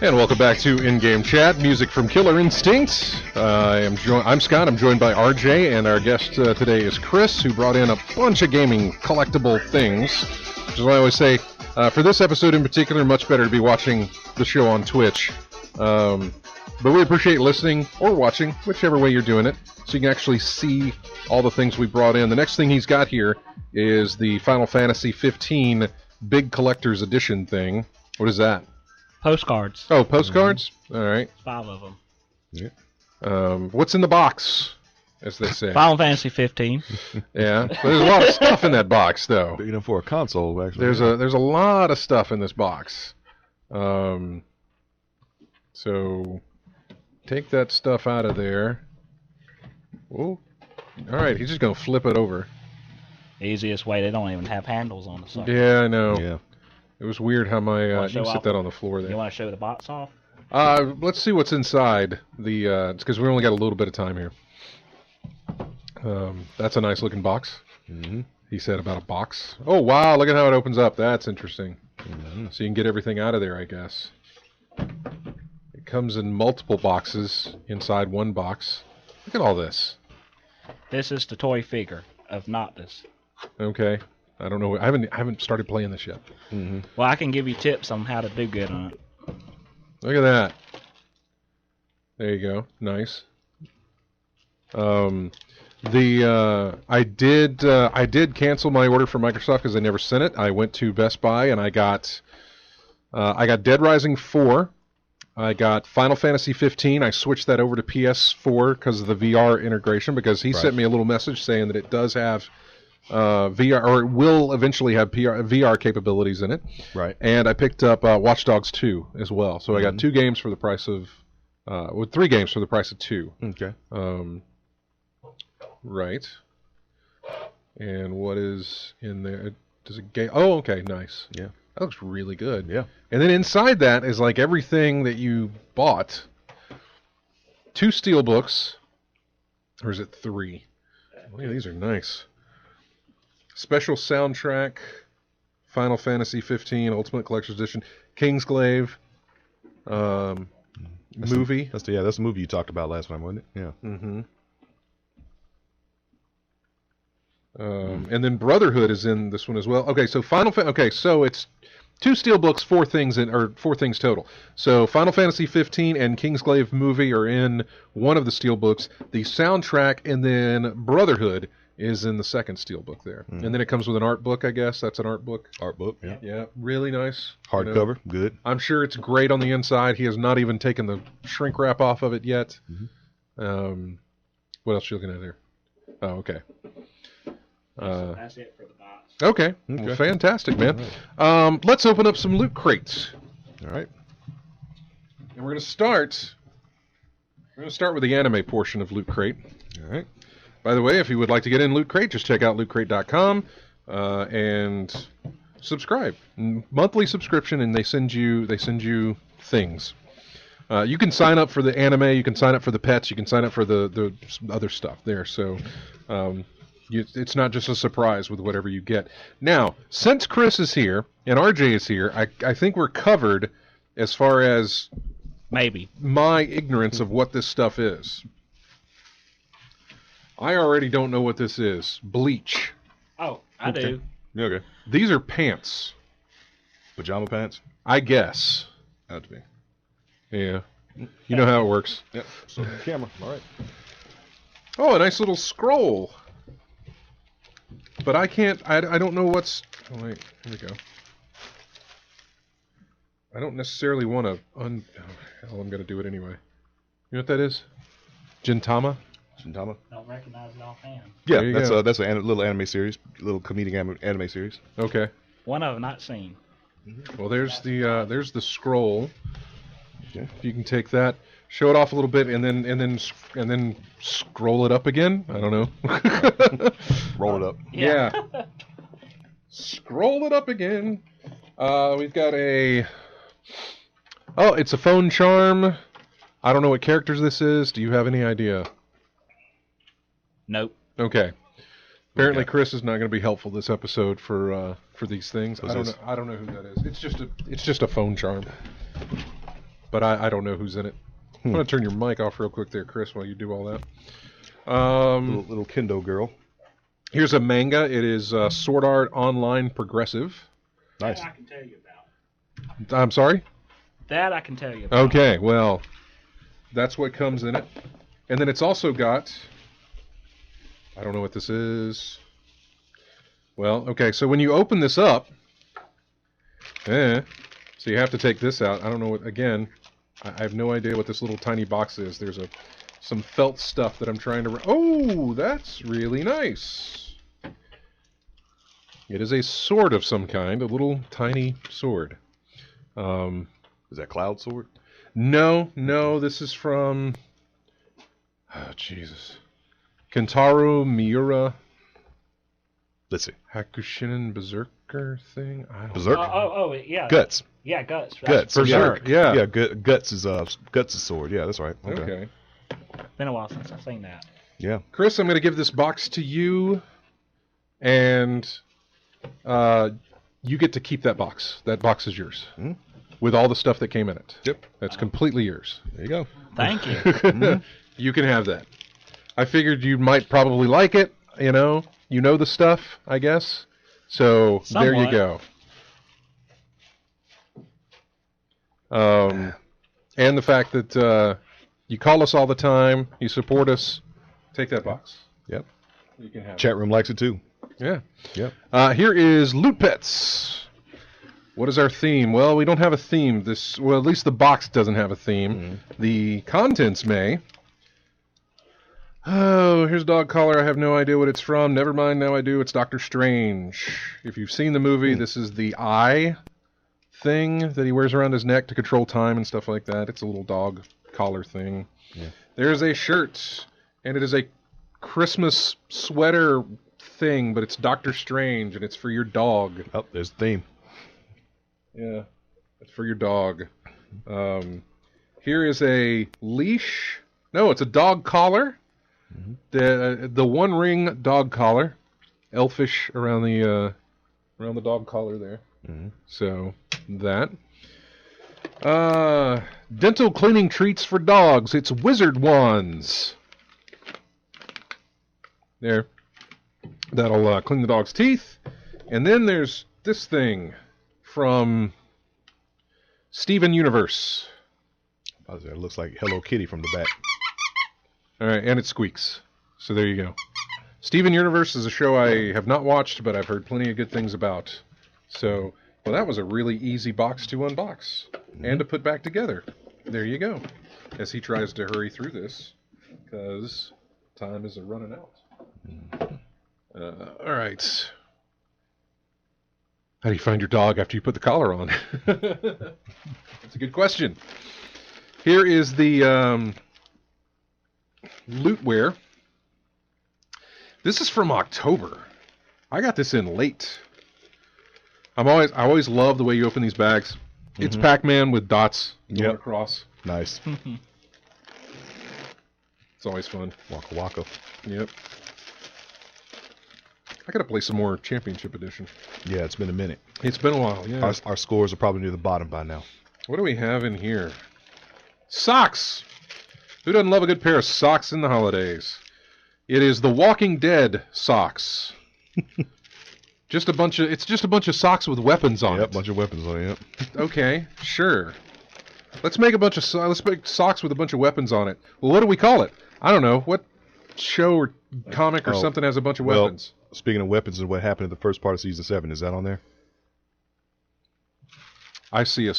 And welcome back to In-Game Chat, music from Killer Instinct. I'm Scott, I'm joined by RJ, and our guest today is Chris, who brought in a bunch of gaming collectible things, which is what I always say, for this episode in particular, much better to be watching the show on Twitch. But we appreciate listening or watching, whichever way you're doing it, so you can actually see all the things we brought in. The next thing he's got here is the Final Fantasy 15 Big Collector's Edition thing. What is that? Postcards. Oh, postcards? All right. 5 of them. Yeah. What's in the box, as they say? Final Fantasy 15. Yeah. There's a lot of stuff in that box, though. Big enough for a console, actually. There's a lot of stuff in this box. So take that stuff out of there. Oh. All right. He's just gonna flip it over. Easiest way. They don't even have handles on the side. Yeah, I know. Yeah. It was weird how my... you can sit that on the floor there. You want to show the box off? Let's see what's inside the... it's because we only got a little bit of time here. That's a nice looking box. He said about a box. Oh, wow, look at how it opens up. That's interesting. So you can get everything out of there, I guess. It comes in multiple boxes inside one box. Look at all this. This is the toy figure of Noctis. Okay. I don't know. I haven't started playing this yet. Well, I can give you tips on how to do good on it. Look at that. There you go. Nice. I did cancel my order from Microsoft because they never sent it. I went to Best Buy and I got Dead Rising 4 I got Final Fantasy 15. I switched that over to PS4 because of the VR integration, because he sent me a little message saying that it does have VR, or it will eventually have VR capabilities in it. Right. And I picked up Watch Dogs 2 as well. So I got 2 games for the price of, 3 games for the price of 2. Okay. Right. And what is in there? Does it game? Oh, okay, nice. Yeah. That looks really good. Yeah. And then inside that is like everything that you bought. 2 steelbooks. Or is it 3? Look, these are nice. Special soundtrack. Final Fantasy 15 Ultimate Collector's Edition. Kingsglaive. Movie. That's the movie you talked about last time, wasn't it? Yeah. Mm-hmm. And then Brotherhood is in this one as well. Okay, so so it's 2 steelbooks, 4 things total. So Final Fantasy 15 and Kingsglaive Movie are in one of the steelbooks. The soundtrack and then Brotherhood is in the second steelbook there. And then it comes with an art book, I guess. That's an art book. Art book, yeah. Yeah, really nice. Hardcover, good. I'm sure it's great on the inside. He has not even taken the shrink wrap off of it yet. What else are you looking at here? Oh, okay. That's it for the box. Okay. Well, fantastic, man. Let's open up some loot crates. All right. And we're going to start with the anime portion of Loot Crate. All right. By the way, if you would like to get in Loot Crate, just check out lootcrate.com and subscribe. Monthly subscription, and they send you things. You can sign up for the anime, you can sign up for the pets, you can sign up for the other stuff there. So it's not just a surprise with whatever you get. Now, since Chris is here and RJ is here, I think we're covered as far as Maybe. my ignorance of what this stuff is. I already don't know what this is. Bleach. Oh, I do. Yeah, okay. These are pants, Pajama pants? I guess. Had to be. Yeah. You know how it works. Yep. So camera. All right. Oh, a nice little scroll. But I can't, I don't know what's, oh wait, here we go. I don't necessarily want to, hell, I'm going to do it anyway. You know what that is? Gintama? Gintama? Don't recognize it offhand. Yeah, There you go. that's a little anime series, little comedic anime series. Okay. One of them not seen. Well, there's the scroll. Okay. You can take that, show it off a little bit, and then scroll it up again. I don't know. Roll it up. Yeah. Scroll it up again. We've got it's a phone charm. I don't know what characters this is. Do you have any idea? Nope. Okay. Apparently, Okay. Chris is not going to be helpful this episode for these things. What's this? I don't know who that is. It's just a phone charm. But I don't know who's in it. I'm going to turn your mic off real quick there, Chris, while you do all that. Little Kendo girl. Here's a manga. It is Sword Art Online Progressive. Nice. That I can tell you about. I'm sorry? That I can tell you about. Okay, well, that's what comes in it. And then it's also got, I don't know what this is. Well, okay, so when you open this up, so you have to take this out. I don't know what, again, I have no idea what this little tiny box is. There's some felt stuff that I'm trying to, oh, that's really nice. It is a sword of some kind, a little tiny sword. Is that Cloud Sword? No, this is from, oh, Jesus. Kentaro Miura Let's see. Hakushinen Berserker thing? I don't Berserk? Yeah. Guts. Yeah, Guts. Guts. Berserk, yeah. Yeah, Guts is sword. Yeah, that's right. Okay. Okay. Been a while since I've seen that. Yeah. Chris, I'm going to give this box to you, and you get to keep that box. That box is yours. With all the stuff that came in it. Yep. That's completely yours. There you go. Thank you. You can have that. I figured you might probably like it, you know the stuff, I guess. So there you Somewhat. go. And the fact that you call us all the time, you support us, take that box. Yep. You can have Chat room likes it too. it. Yeah. Yep. Here is Loot Pets. What is our theme? Well, we don't have a theme. Well, at least the box doesn't have a theme. Mm-hmm. The contents may. Oh, here's a dog collar. I have no idea what it's from. Never mind, now I do. It's Doctor Strange. If you've seen the movie, this is the eye thing that he wears around his neck to control time and stuff like that. It's a little dog collar thing. Yeah. There's a shirt, and it is a Christmas sweater thing, but it's Doctor Strange, and it's for your dog. Oh, there's the theme. Yeah, it's for your dog. Here is a leash. No, it's a dog collar. Mm-hmm. The one ring dog collar, elfish around the dog collar there. Mm-hmm. So that. Dental cleaning treats for dogs. It's Wizard Wands. There. That'll clean the dog's teeth. And then there's this thing from Steven Universe. It looks like Hello Kitty from the back. All right, and it squeaks. So there you go. Steven Universe is a show I have not watched, but I've heard plenty of good things about. So, well, that was a really easy box to unbox and to put back together. There you go. As he tries to hurry through this, because time is running out. All right. How do you find your dog after you put the collar on? That's a good question. Here is the Lootware. This is from October. I got this in late. I always love the way you open these bags. Mm-hmm. It's Pac-Man with dots going across. Nice. It's always fun. Waka waka. Yep. I gotta play some more Championship Edition. Yeah, it's been a minute. It's been a while, yeah. Our scores are probably near the bottom by now. What do we have in here? Socks! Who doesn't love a good pair of socks in the holidays? It is the Walking Dead socks. It's just a bunch of socks with weapons on it. Yep, bunch of weapons on it. Yep. Okay, sure. Let's make socks with a bunch of weapons on it. Well, what do we call it? I don't know. What show or comic or something has a bunch of weapons? Speaking of weapons and what happened in the first part of season 7, is that on there? I see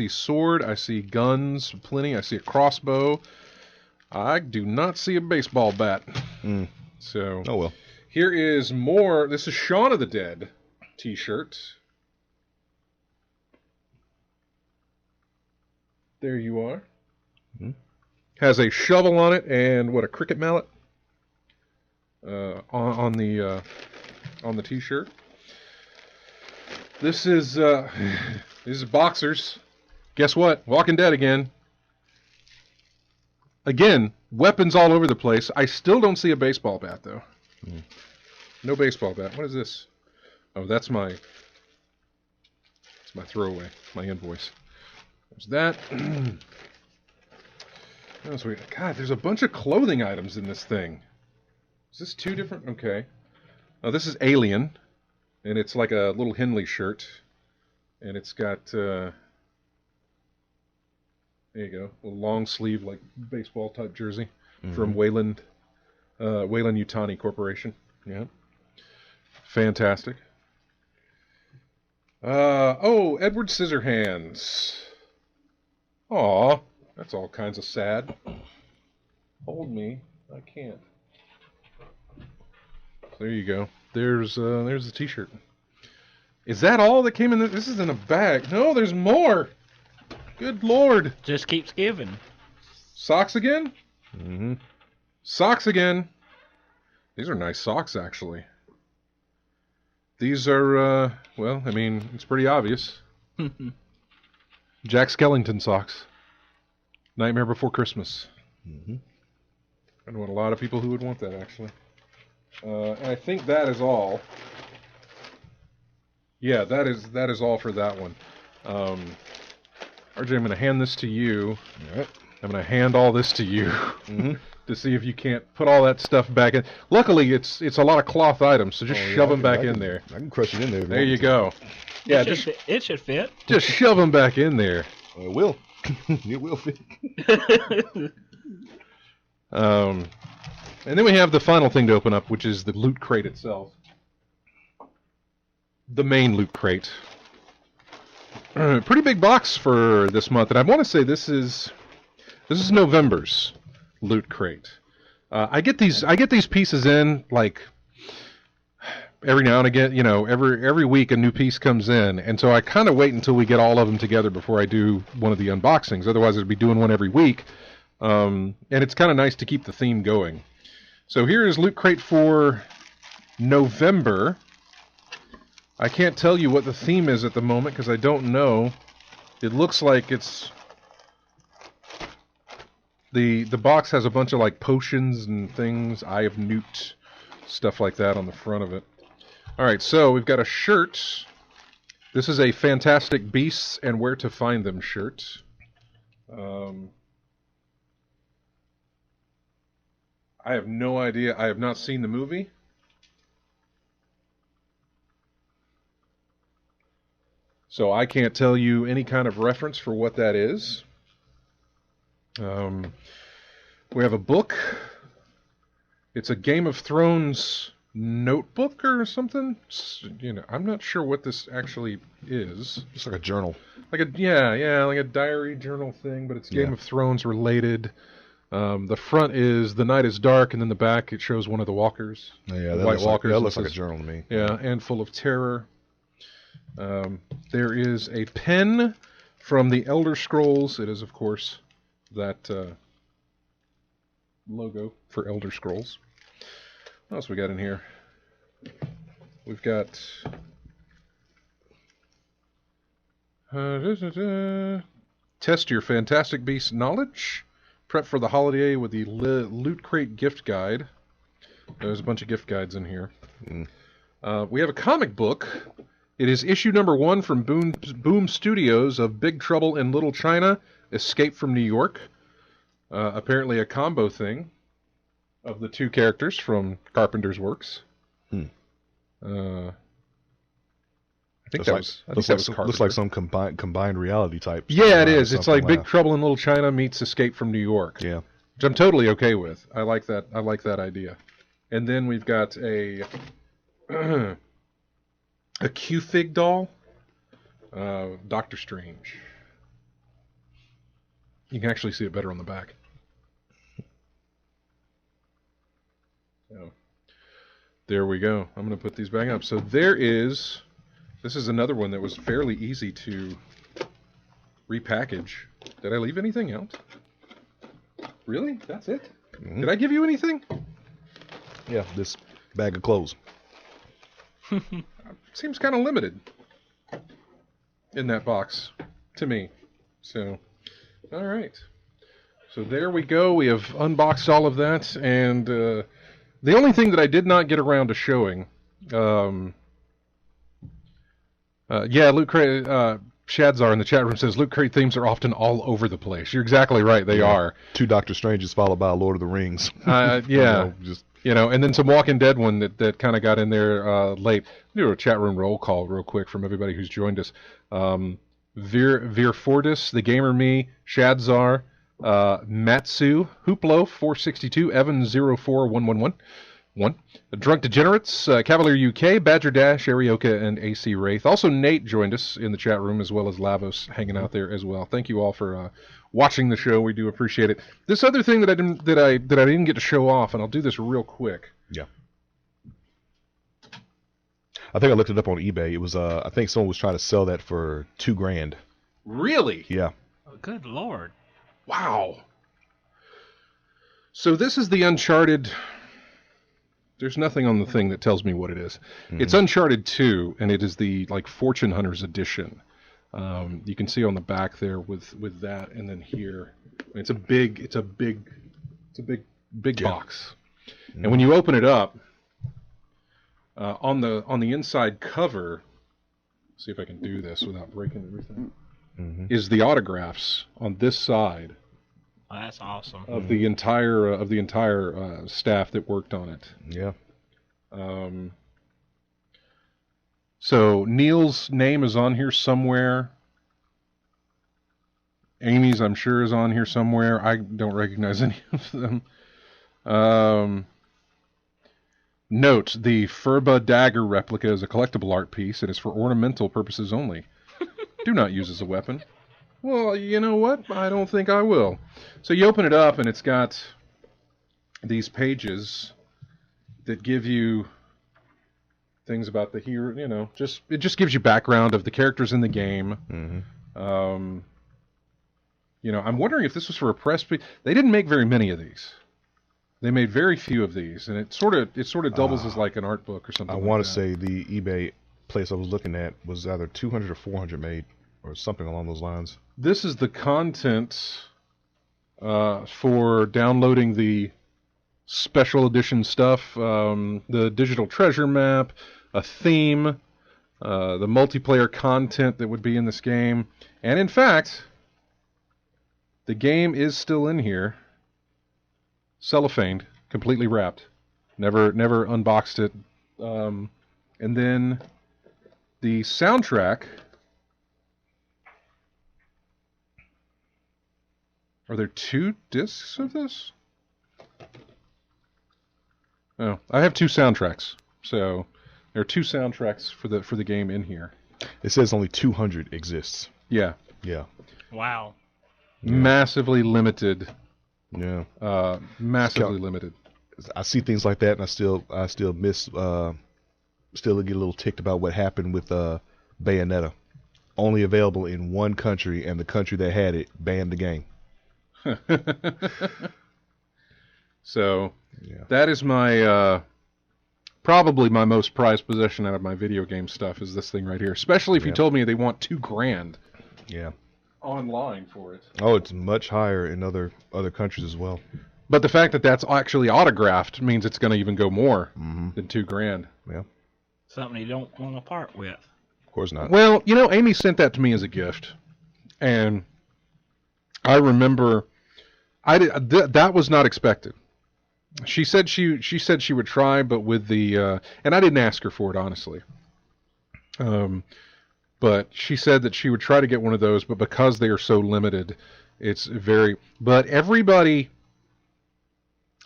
sword. I see guns, plenty. I see a crossbow. I do not see a baseball bat. So, oh well. Here is more. This is Shaun of the Dead T-shirt. There you are. Mm-hmm. Has a shovel on it and a cricket mallet on the T-shirt. This is boxers. Guess what? Walking Dead again. Again, weapons all over the place. I still don't see a baseball bat, though. No baseball bat. What is this? Oh, that's my throwaway, my invoice. There's that. God, there's a bunch of clothing items in this thing. Is this two different? Okay. Oh, this is Alien, and it's like a little Henley shirt, and it's got... there you go. A long sleeve, like baseball type jersey from Wayland Yutani Corporation. Yeah. Fantastic. Edward Scissorhands. Aw, that's all kinds of sad. Hold me. I can't. There you go. There's the T-shirt. Is that all that came in? This is in a bag. No, there's more. Good Lord. Just keeps giving. Socks again? Mm-hmm. Socks again. These are nice socks, actually. These are, well, I mean, it's pretty obvious. Jack Skellington socks. Nightmare Before Christmas. Mm-hmm. I know a lot of people who would want that, actually. And I think that is all. Yeah, that is all for that one. RJ, I'm going to hand this to you. All right. I'm going to hand all this to you to see if you can't put all that stuff back in. Luckily, it's a lot of cloth items, so just shove them back in there. I can crush it in there. There you go. Yeah, it should fit. Just shove them back in there. It will. It will fit. And then we have the final thing to open up, which is the loot crate itself. The main loot crate. Pretty big box for this month, and I want to say this is November's Loot Crate. I get these pieces in like every now and again. You know, every week a new piece comes in, and so I kind of wait until we get all of them together before I do one of the unboxings. Otherwise, I'd be doing one every week, and it's kind of nice to keep the theme going. So here is Loot Crate for November. I can't tell you what the theme is at the moment because I don't know. It looks like it's the box has a bunch of like potions and things, Eye of Newt, stuff like that on the front of it. All right, so we've got a shirt. This is a Fantastic Beasts and Where to Find Them shirt. I have no idea. I have not seen the movie. So I can't tell you any kind of reference for what that is. We have a book. It's a Game of Thrones notebook or something. You know, I'm not sure what this actually is. It's like a journal. Like a diary journal thing, but it's Game of Thrones related. The front is The Night is Dark, and then the back it shows one of the walkers. Yeah, the White Walkers. That looks like a journal to me. Yeah, and Full of Terror. There is a pen from the Elder Scrolls. It is, of course, that logo for Elder Scrolls. What else we got in here? We've got Test Your Fantastic Beasts knowledge. Prep for the holiday with the Loot Crate gift guide. There's a bunch of gift guides in here. We have a comic book. It is issue number 1 from Boom Studios of Big Trouble in Little China, Escape from New York. Apparently a combo thing of the two characters from Carpenter's works. I think that was Carpenter. Looks like some combined reality type. Yeah, it is. It's like Big Trouble in Little China meets Escape from New York. Yeah, which I'm totally okay with. I like that. I like that idea. And then we've got a a Q-Fig doll, Doctor Strange. You can actually see it better on the back. So, there we go. I'm going to put these back up. So this is another one that was fairly easy to repackage. Did I leave anything out? Really? That's it? Did I give you anything? Yeah, this bag of clothes. Seems kind of limited in that box to me. So, all right. So there we go. We have unboxed all of that, and the only thing that I did not get around to showing, Loot Crate, Shadzar in the chat room says Loot Crate themes are often all over the place. You're exactly right. They are. 2 Doctor Stranges followed by a Lord of the Rings. Yeah. And then some Walking Dead one that kind of got in there late. Do a chat room roll call real quick from everybody who's joined us. Veer Fortis, The Gamer Me, Shadzar, Matsu, Hooplo 462, Evan 04111. Drunk Degenerates, Cavalier UK, Badger Dash, Arioka, and AC Wraith. Also, Nate joined us in the chat room, as well as Lavos hanging out there as well. Thank you all for watching the show. We do appreciate it. This other thing that I didn't get to show off, and I'll do this real quick. Yeah. I think I looked it up on eBay. It was I think someone was trying to sell that for $2,000. Really? Yeah. Oh, good Lord. Wow. So this is the Uncharted. There's nothing on the thing that tells me what it is. It's Uncharted 2, and it is the Fortune Hunters edition. You can see on the back there with that, and then here, it's a big box. And when you open it up, on the inside cover, see if I can do this without breaking everything, is the autographs on this side. Oh, that's awesome. Of the entire staff that worked on it. Yeah. So Neil's name is on here somewhere. Amy's, I'm sure, is on here somewhere. I don't recognize any of them. Note, the Furba dagger replica is a collectible art piece and is for ornamental purposes only. Do not use as a weapon. Well, you know what? I don't think I will. So you open it up, and it's got these pages that give you things about the hero. You know, it just gives you background of the characters in the game. Mm-hmm. You know, I'm wondering if this was for a press. They didn't make very many of these. They made very few of these, and it sort of doubles as like an art book or something. I want to say the eBay place I was looking at was either 200 or 400 made, or something along those lines. This is the content for downloading the special edition stuff, the digital treasure map, a theme, the multiplayer content that would be in this game, and in fact, the game is still in here, cellophaned, completely wrapped, never unboxed it, and then the soundtrack. Are there 2 discs of this? Oh, I have 2 soundtracks. So there are 2 soundtracks for the game in here. It says only 200 exists. Yeah. Yeah. Wow. Massively limited. Yeah. Massively limited. I see things like that, and I still miss. Still get a little ticked about what happened with Bayonetta. Only available in one country, and the country that had it banned the game. So that is my probably my most prized possession out of my video game stuff is this thing right here. Especially if you told me they want $2,000. Yeah. Online for it. Oh, it's much higher in other countries as well. But the fact that that's actually autographed means it's going to even go more Mm-hmm. than $2,000. Yeah. Something you don't want to part with. Of course not. Well, you know, Amy sent that to me as a gift, and I remember that was not expected. She said she would try, but with the and I didn't ask her for it honestly. But she said that she would try to get one of those, but because they are so limited, it's very. But everybody,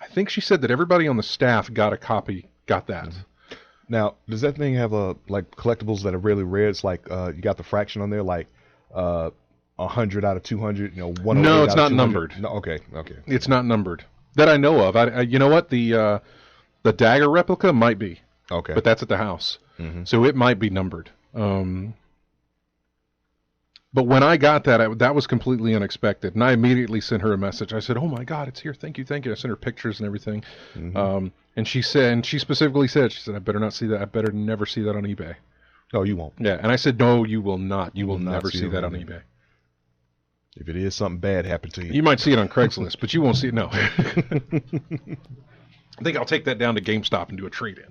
I think she said that everybody on the staff got a copy, got that. Now, does that thing have like collectibles that are really rare? It's like you got the fraction on there, like 100 out of 200. You know, 108 No, it's out not of 200. numbered. No, okay. It's not numbered that I know of. I you know what, the dagger replica might be. Okay. But that's at the house, so it might be numbered. But when I got that, that was completely unexpected, and I immediately sent her a message. I said, "Oh my God, it's here! Thank you." I sent her pictures and everything, and she specifically said, "She said I better not see that. I better never see that on eBay." No, you won't. Yeah, and I said, "No, you will not. You will not never see see it that on on eBay. eBay. If it is something bad happened to you, You might see it on Craigslist, but you won't see it. No." I think I'll take that down to GameStop and do a trade-in.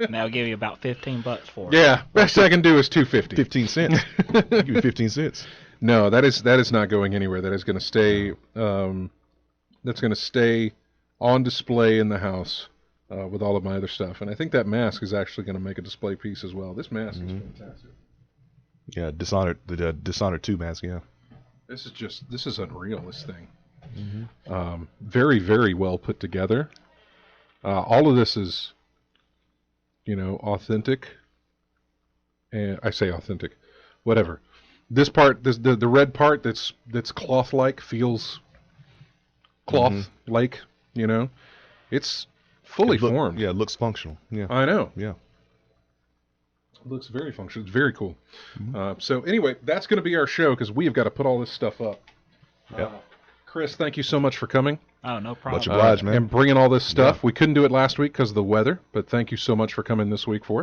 And they'll give you about $15 for it. Yeah, best I can do is $2.50. 15 cents. Give you 15 cents. No, that is not going anywhere. That is going to stay. That's going to stay on display in the house with all of my other stuff. And I think that mask is actually going to make a display piece as well. This mask is fantastic. Yeah, the Dishonored 2 mask. Yeah. This is unreal. This thing. Very, very well put together. All of this is, authentic. And I say authentic, whatever. This part, the red part that's cloth-like feels cloth-like. It's fully formed. Yeah, it looks functional. Yeah, I know. Yeah. It looks very functional. It's very cool. So anyway, that's going to be our show because we have got to put all this stuff up. Yep. Chris, thank you so much for coming. Oh, no problem. Much obliged, man. And bringing all this stuff. Yeah. We couldn't do it last week because of the weather, but thank you so much for coming this week for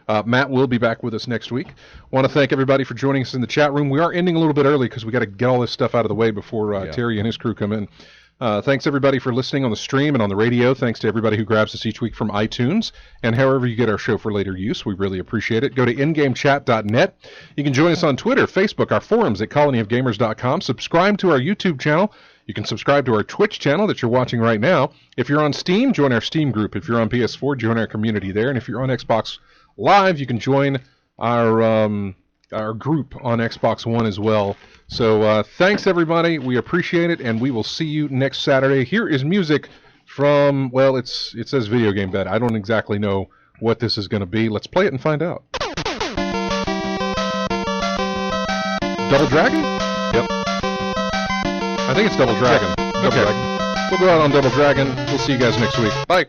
it. Matt will be back with us next week. Want to thank everybody for joining us in the chat room. We are ending a little bit early because we got to get all this stuff out of the way before Terry and his crew come in. Thanks everybody for listening on the stream and on the radio. Thanks to everybody who grabs us each week from iTunes and however you get our show for later use. We really appreciate it. Go to ingamechat.net. You can join us on Twitter, Facebook, our forums at colonyofgamers.com. Subscribe to our YouTube channel. You can subscribe to our Twitch channel that you're watching right now. If you're on Steam, join our Steam group. If you're on PS4, join our community there. And if you're on Xbox Live, you can join our group on Xbox One as well. So thanks, everybody. We appreciate it, and we will see you next Saturday. Here is music from, well, it says Video Game Bed. I don't exactly know what this is going to be. Let's play it and find out. Double Dragon? Yep. I think it's Double Dragon. Double Okay. Dragon. We'll go out on Double Dragon. We'll see you guys next week. Bye.